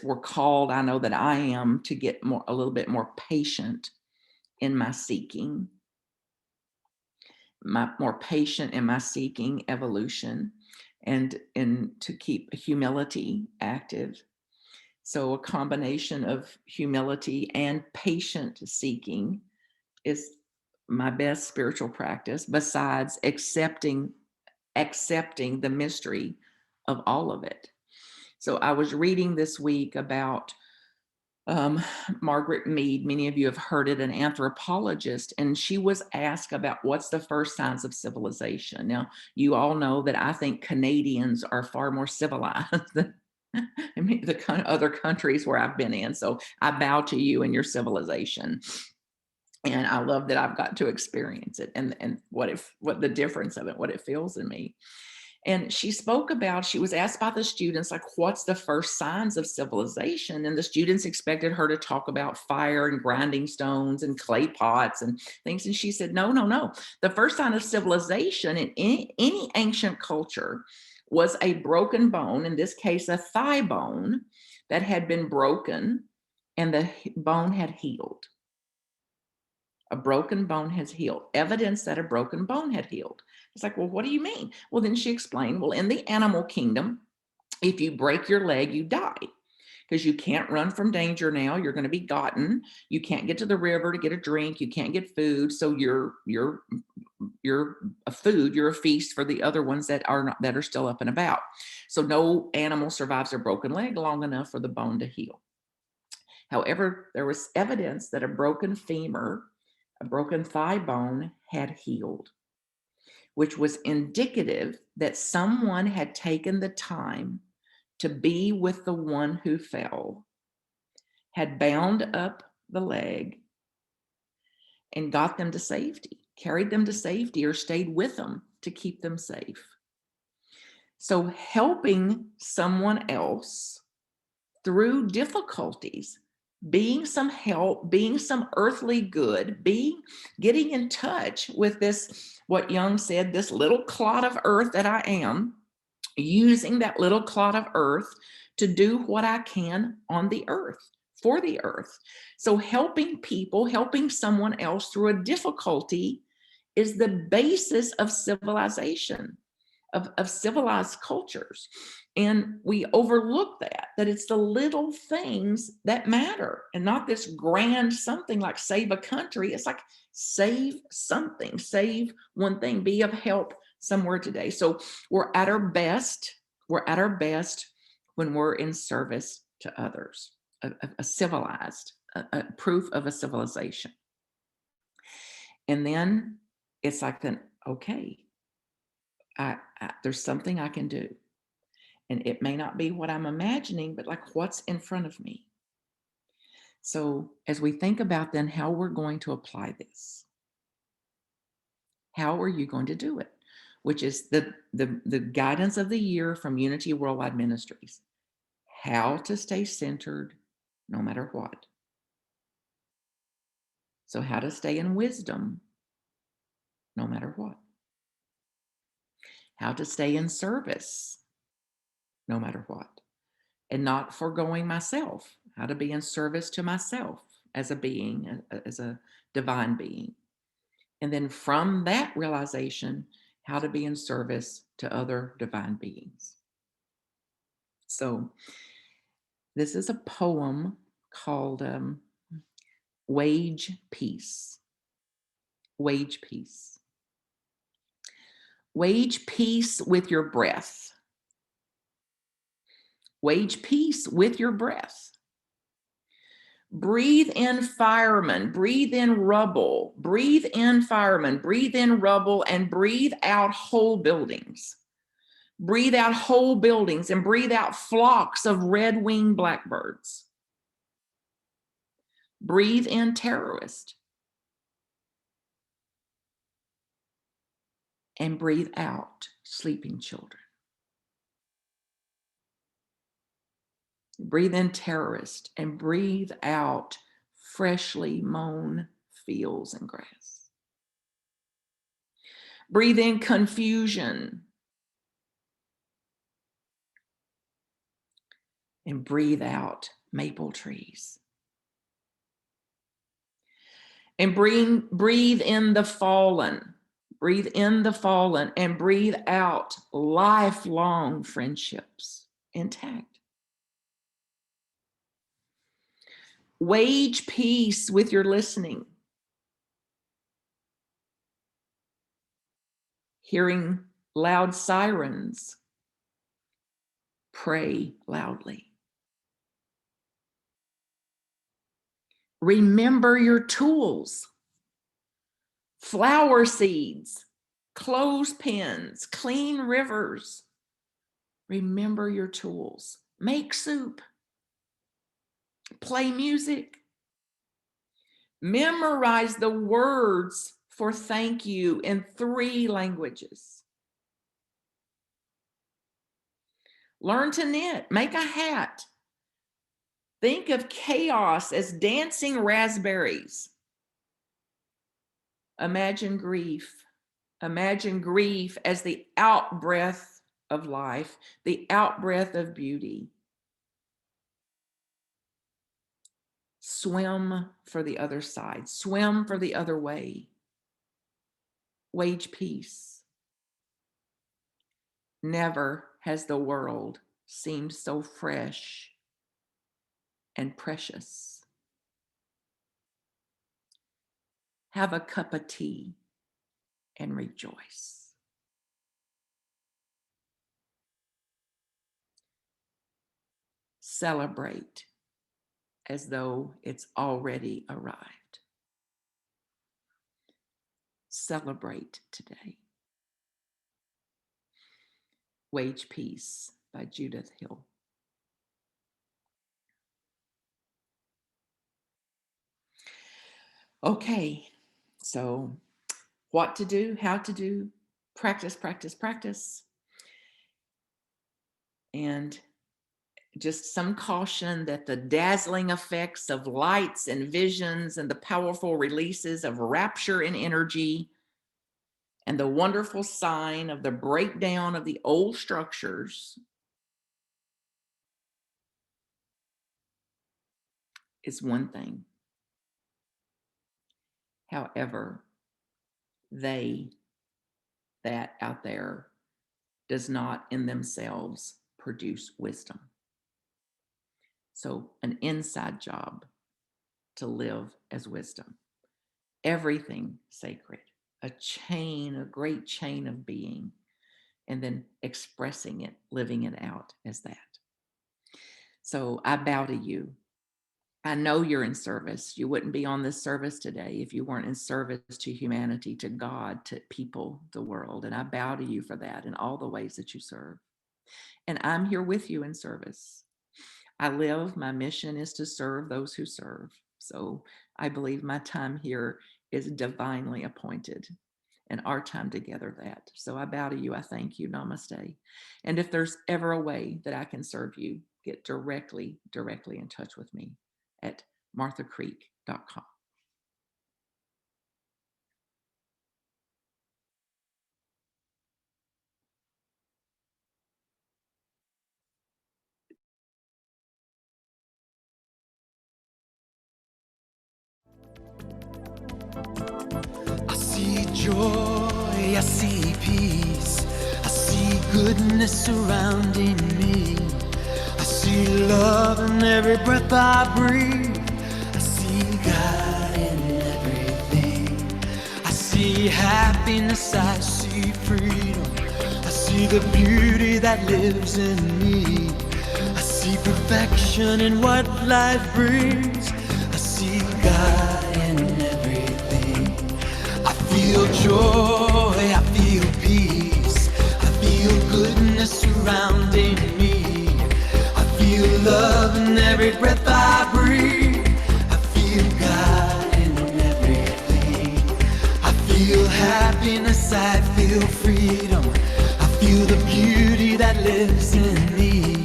we're called, I know that I am, to get a little bit more patient in my seeking, more patient in my seeking evolution, and to keep humility active. So a combination of humility and patient seeking is my best spiritual practice, besides accepting the mystery of all of it. So I was reading this week about Margaret Mead. Many of you have heard it, an anthropologist, and she was asked about what's the first signs of civilization. Now, you all know that I think Canadians are far more civilized than the other countries where I've been in. So I bow to you and your civilization. And I love that I've got to experience it, and what the difference of it, what it feels in me. And she was asked by the students, like, what's the first signs of civilization? And the students expected her to talk about fire and grinding stones and clay pots and things. And she said, no. The first sign of civilization in any ancient culture was a broken bone, in this case, a thigh bone that had been broken, and the bone had healed. A broken bone has healed, evidence that a broken bone had healed. It's like, well, what do you mean? Well, then she explained, well, in the animal kingdom, if you break your leg, you die, because you can't run from danger now. You're going to be gotten. You can't get to the river to get a drink. You can't get food. So you're a food, you're a feast for the other ones that are still up and about. So no animal survives a broken leg long enough for the bone to heal. However, there was evidence that a broken femur, a broken thigh bone, had healed, which was indicative that someone had taken the time to be with the one who fell, had bound up the leg, and got them to safety, carried them to safety, or stayed with them to keep them safe. So helping someone else through difficulties, being some help, being some earthly good, getting in touch with this, what Jung said, this little clod of earth that I am, using that little clod of earth to do what I can on the earth for the earth. So helping people, helping someone else through a difficulty is the basis of civilization, of civilized cultures. And we overlook that it's the little things that matter and not this grand something like save a country. It's like save something, save one thing, be of help somewhere today. So we're at our best when we're in service to others, a civilized, a proof of a civilization. And then it's like, then, okay, there's something I can do. And it may not be what I'm imagining, but like what's in front of me. So as we think about then how we're going to apply this, how are you going to do it? Which is the guidance of the year from Unity Worldwide Ministries. How to stay centered no matter what. So how to stay in wisdom no matter what. How to stay in service no matter what. And not foregoing myself. How to be in service to myself as a being, as a divine being. And then from that realization, how to be in service to other divine beings. So this is a poem called Wage Peace. Wage peace. Wage peace with your breath. Wage peace with your breath. Breathe in firemen, breathe in rubble, breathe in firemen, breathe in rubble, and breathe out whole buildings. Breathe out whole buildings and breathe out flocks of red-winged blackbirds. Breathe in terrorists. And breathe out sleeping children. Breathe in terrorist and breathe out freshly mown fields and grass. Breathe in confusion and breathe out maple trees. And breathe in the fallen. Breathe in the fallen and breathe out lifelong friendships intact. Wage peace with your listening. Hearing loud sirens, pray loudly. Remember your tools. Flower seeds, clothespins, clean rivers. Remember your tools. Make soup. Play music. Memorize the words for thank you in 3 languages. Learn to knit. Make a hat. Think of chaos as dancing raspberries. Imagine grief. Imagine grief as the out-breath of life, the out-breath of beauty. Swim for the other side. Swim for the other way. Wage peace. Never has the world seemed so fresh and precious. Have a cup of tea and rejoice. Celebrate as though it's already arrived. Celebrate today. Wage Peace by Judith Hill. Okay, so what to do, how to do, practice, practice, practice. And just some caution that the dazzling effects of lights and visions and the powerful releases of rapture and energy and the wonderful sign of the breakdown of the old structures is one thing. However, that out there does not in themselves produce wisdom. So an inside job to live as wisdom. Everything sacred, a great chain of being, and then expressing it, living it out as that. So I bow to you. I know you're in service. You wouldn't be on this service today if you weren't in service to humanity, to God, to people, the world. And I bow to you for that in all the ways that you serve. And I'm here with you in service. My mission is to serve those who serve. So I believe my time here is divinely appointed, and our time together that. So I bow to you. I thank you. Namaste. And if there's ever a way that I can serve you, get directly in touch with me at marthacreek.com. I see joy, I see peace, I see goodness surrounding me. I see love in every breath I breathe. I see God in everything. I see happiness, I see freedom. I see the beauty that lives in me. I see perfection in what life brings. I see God in everything. I feel joy, I feel peace, I feel goodness surrounding me. I feel love in every breath I breathe. I feel God in everything. I feel happiness, I feel freedom. I feel the beauty that lives in me.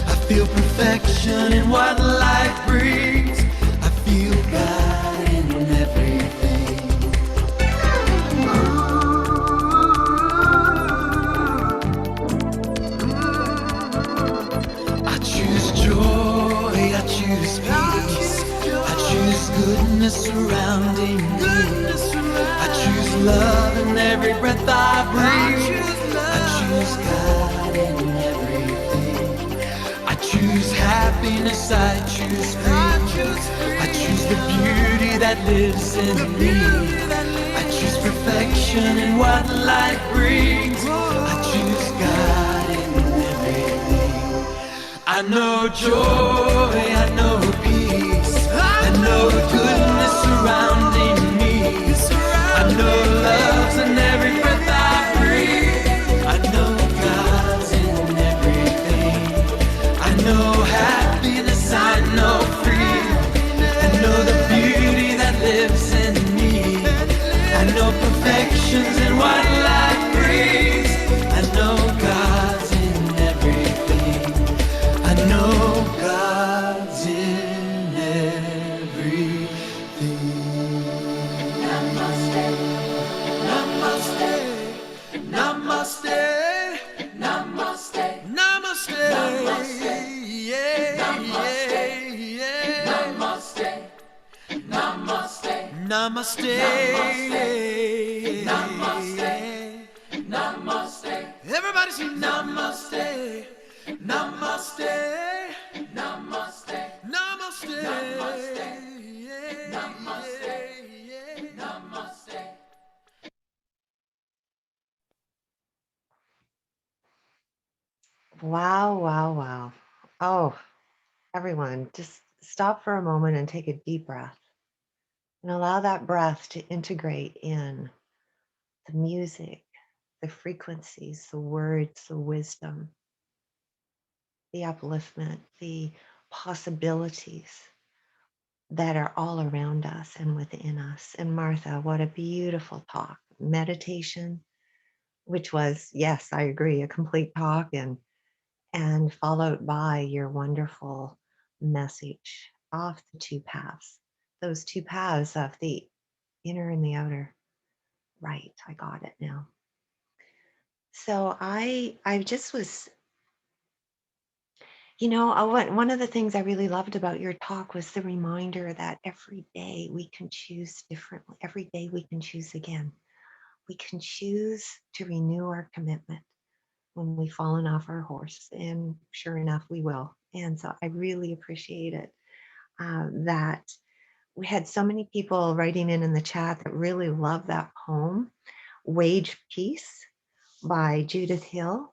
I feel perfection in what life brings. I feel God in everything. I choose joy, I choose peace, I choose goodness surrounding me. I choose love in every breath I breathe. I choose God in everything. I choose happiness, I choose freedom. I choose the beauty that lives in me. I choose perfection in what life brings. I choose God in everything. I know joy, I know peace, I know goodness surrounding me. I know love's in every breath I breathe. I know God's in everything. I know happiness, I know freedom. I know the beauty that lives in me. I know perfections in what life brings. I know God's in everything. I know God's in everything. Namaste, namaste, namaste, namaste, namaste, yeah, yeah, namaste, namaste, namaste, namaste, namaste. Everybody say namaste, namaste, namaste, namaste, yeah, namaste, yeah, namaste. Wow, wow, wow. Oh, everyone, just stop for a moment and take a deep breath and allow that breath to integrate in the music, the frequencies, the words, the wisdom, the upliftment, the possibilities that are all around us and within us. And Martha, what a beautiful talk. Meditation, which was, yes, I agree, a complete talk, and followed by your wonderful message off the two paths, those two paths of the inner and the outer. Right, I got it now. So I just was You know, one of the things I really loved about your talk was the reminder that every day we can choose differently. Every day we can choose again. We can choose to renew our commitment when we've fallen off our horse. And sure enough, we will. And so I really appreciate it that we had so many people writing in the chat that really love that poem, Wage Peace by Judith Hill,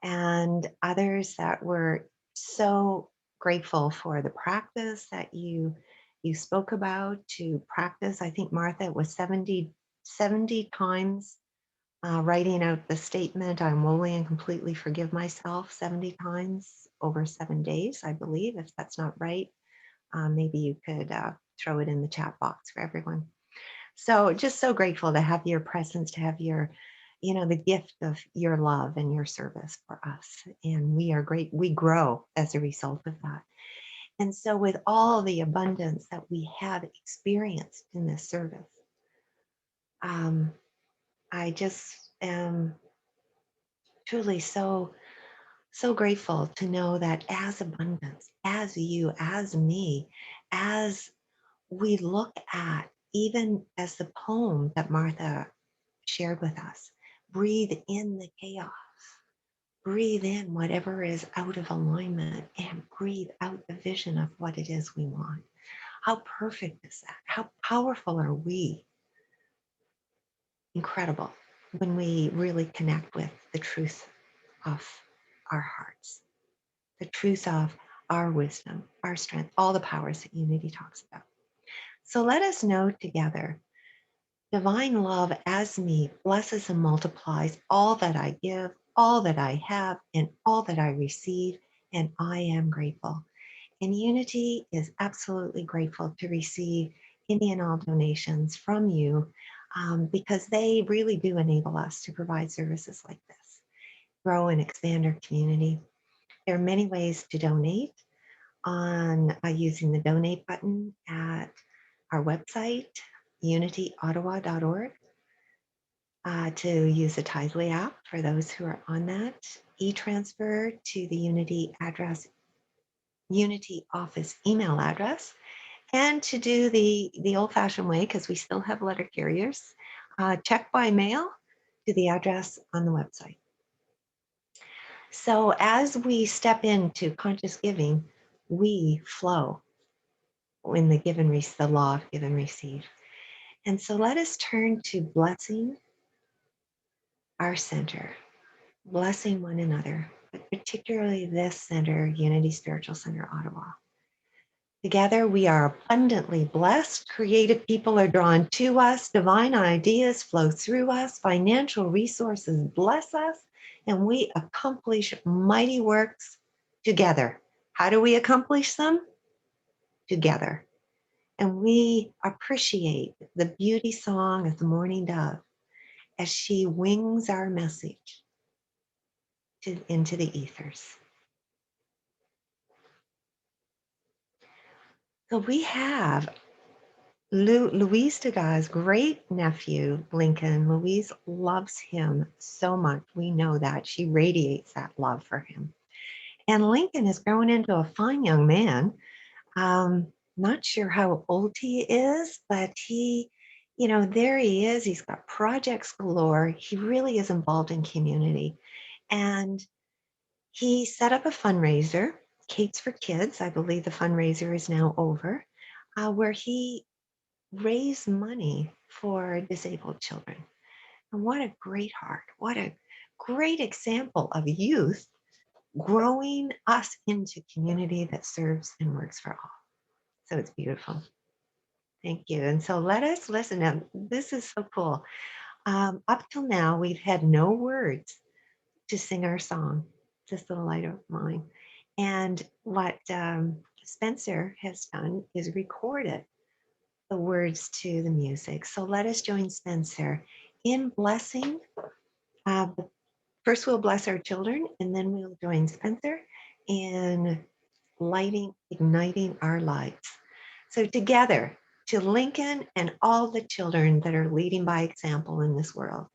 and others that were so grateful for the practice that you spoke about to practice. I think Martha, it was 70 times writing out the statement, I'm wholly and completely forgive myself 70 times over 7 days, I believe. If that's not right, maybe you could throw it in the chat box for everyone. So just so grateful to have your presence, to have your, the gift of your love and your service for us. And we are great. We grow as a result of that. And so with all the abundance that we have experienced in this service, I just am truly so grateful to know that as abundance, as you, as me, as we look at, even as the poem that Martha shared with us, breathe in the chaos, breathe in whatever is out of alignment, and breathe out the vision of what it is we want. How perfect is that? How powerful are we? Incredible when we really connect with the truth of our hearts, the truth of our wisdom, our strength, all the powers that unity talks about. So let us know together, divine love as me blesses and multiplies all that I give, all that I have, and all that I receive, and I am grateful. And unity is absolutely grateful to receive any and all donations from you because they really do enable us to provide services like this, grow and expand our community. There are many ways to donate on using the donate button at our website, unityottawa.org, to use the Tidely app for those who are on that, e-transfer to the Unity address, Unity office email address, and to do the old-fashioned way, because we still have letter carriers, check by mail to the address on the website. So as we step into conscious giving, we flow in the the law of give and receive. And so let us turn to blessing our center, blessing one another, but particularly this center, Unity Spiritual Center, Ottawa. Together, we are abundantly blessed. Creative people are drawn to us. Divine ideas flow through us. Financial resources bless us. And we accomplish mighty works together. How do we accomplish them? Together. And we appreciate the beauty song of the morning dove as she wings our message into the ethers. So we have Louise Degas' great nephew, Lincoln. Louise loves him so much. We know that. She radiates that love for him. And Lincoln has grown into a fine young man. Not sure how old he is, but there he is. He's got projects galore. He really is involved in community. And he set up a fundraiser, Kate's for Kids. I believe the fundraiser is now over, where he raise money for disabled children. And what a great heart. What a great example of youth growing us into community that serves and works for all. So it's beautiful. Thank you. And so let us listen. Now, this is so cool. Up till now, we've had no words to sing our song, Just the Light of Mine. And what Spencer has done is recorded the words to the music. So let us join Spencer in blessing. First, we'll bless our children, and then we'll join Spencer in igniting our lights. So together, to Lincoln and all the children that are leading by example in this world.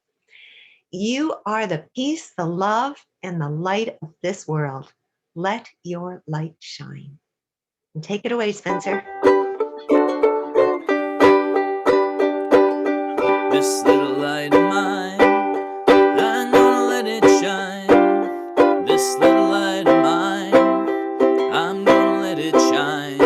You are the peace, the love, and the light of this world. Let Your Light Shine. And take it away, Spencer. This little light of mine, I'm gonna let it shine. This little light of mine, I'm gonna let it shine.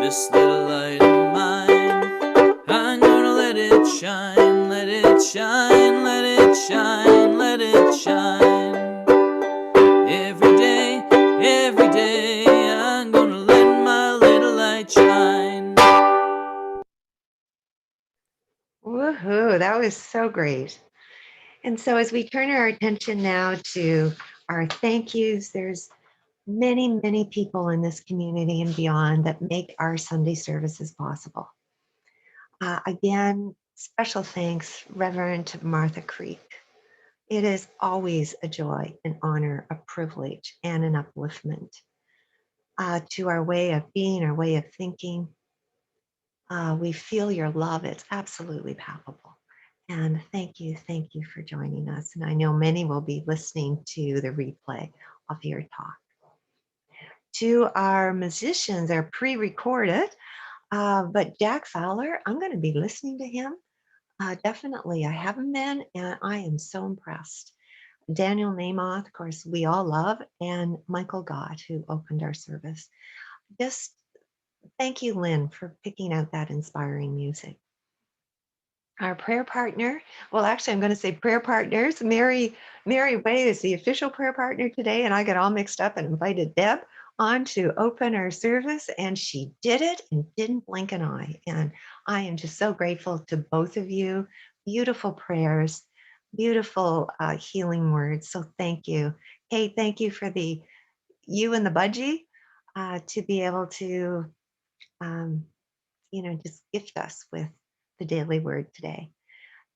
This little light of mine, I'm gonna let it shine, let it shine, let it shine, let it shine. Every day, I'm gonna let my little light shine. Woohoo, that was so great. And so as we turn our attention now to our thank yous, there's many, many people in this community and beyond that make our Sunday services possible. Again, special thanks, Reverend Martha Creek. It is always a joy, an honor, a privilege, and an upliftment to our way of being, our way of thinking. We feel your love. It's absolutely palpable. And thank you for joining us. And I know many will be listening to the replay of your talk. To our musicians, are pre-recorded, but Jack Fowler, I'm going to be listening to him. Definitely, I haven't been, and I am so impressed. Daniel Namoth, of course, we all love, and Michael Gott, who opened our service. Just thank you, Lynn, for picking out that inspiring music. Our prayer partner, well, actually, I'm going to say prayer partners. Mary Way is the official prayer partner today, and I got all mixed up and invited Deb on to open our service, and she did it and didn't blink an eye. And I am just so grateful to both of you. Beautiful prayers, beautiful healing words. So thank you. Kate, thank you for you and the budgie to be able to, just gift us with the daily word today.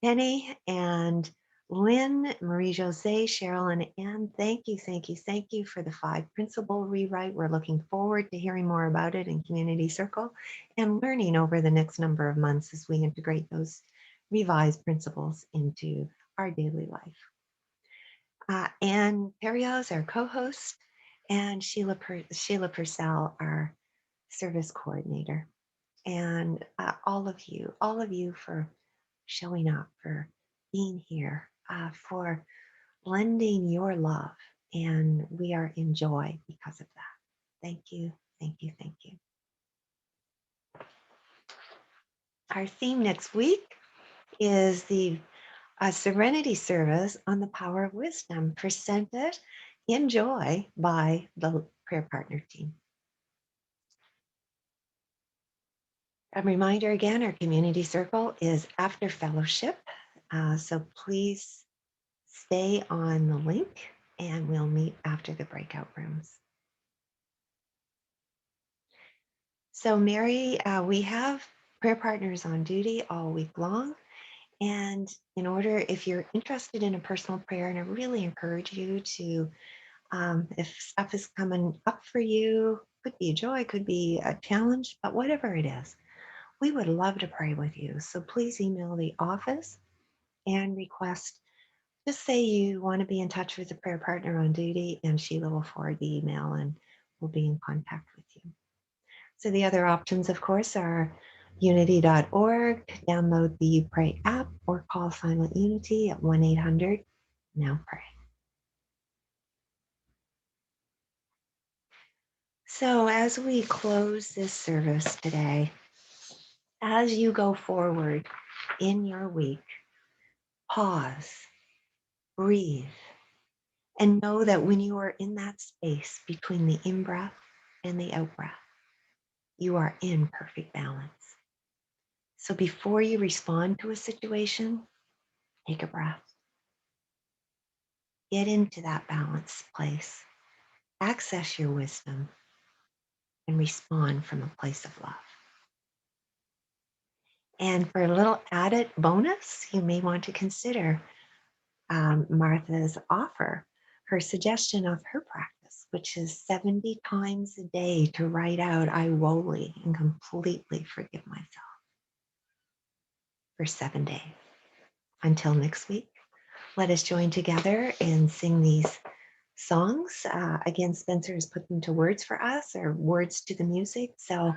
Penny and Lynn, Marie Jose, Cheryl, and Ann, thank you for the 5 principle rewrite. We're looking forward to hearing more about it in Community Circle and learning over the next number of months as we integrate those revised principles into our daily life. Ann Perrios, our co-host, and Sheila Purcell, our service coordinator. And all of you for showing up, for being here, for lending your love. And we are in joy because of that. Thank you. Our theme next week is the Serenity Service on the Power of Wisdom, presented in joy by the Prayer Partner team. A reminder again, our community circle is after fellowship. So please stay on the link and we'll meet after the breakout rooms. So Mary, we have prayer partners on duty all week long. And if you're interested in a personal prayer, and I really encourage you to, if stuff is coming up for you, could be a joy, could be a challenge, but whatever it is, we would love to pray with you. So please email the office and request, just say you want to be in touch with a prayer partner on duty, and Sheila will forward the email and we'll be in contact with you. So the other options, of course, are unity.org, download the You Pray app, or call Silent Unity at 1-800-NOW-PRAY. So as we close this service today, as you go forward in your week, pause, breathe, and know that when you are in that space between the in-breath and the out-breath, you are in perfect balance. So before you respond to a situation, take a breath. Get into that balanced place. Access your wisdom and respond from a place of love. And for a little added bonus, you may want to consider Martha's offer, her suggestion of her practice, which is 70 times a day to write out, I wholly and completely forgive myself, for 7 days. Until next week, let us join together and sing these songs. Again, Spencer has put them to words for us, or words to the music. So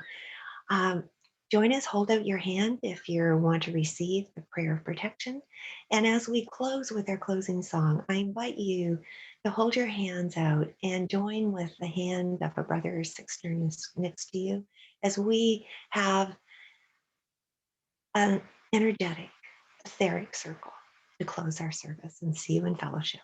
join us, hold out your hand if you want to receive the prayer of protection. And as we close with our closing song, I invite you to hold your hands out and join with the hand of a brother or sister next to you as we have an energetic, etheric circle to close our service and see you in fellowship.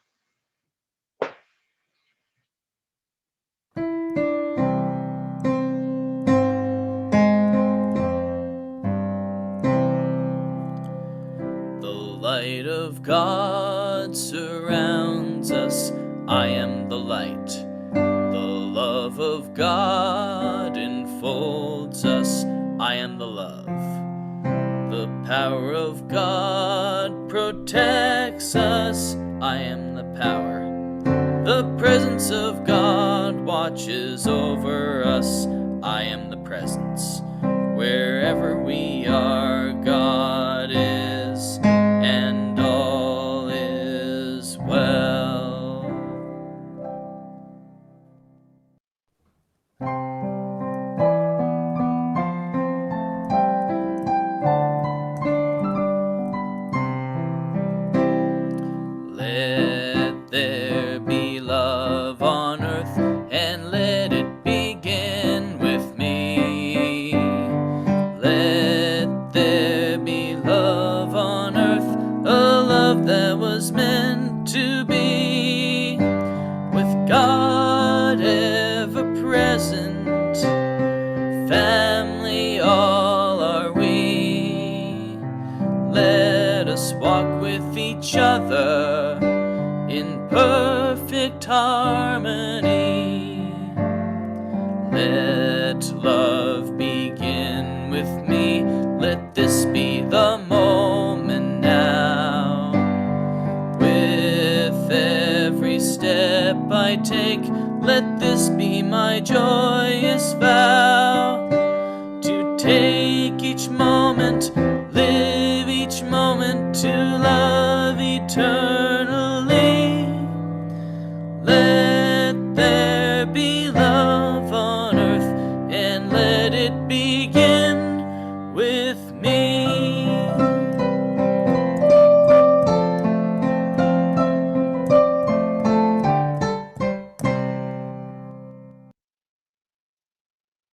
The light of God surrounds us. I am the light. The love of God enfolds us. I am the love. The power of God protects us. I am the power. The presence of God watches over us. I am the presence. Wherever we are, God is, and all is well. Let there be love on earth, and let it begin with me. Let there be love on earth, a love that was meant to be, with God ever present, family all are we. Let us walk with each other in perfect harmony. Let love begin with me. Let this be the moment now. With every step I take, let this be my joyous vow. To take each moment, live each moment, to love eternally. Let there be love on earth, and let it begin with me.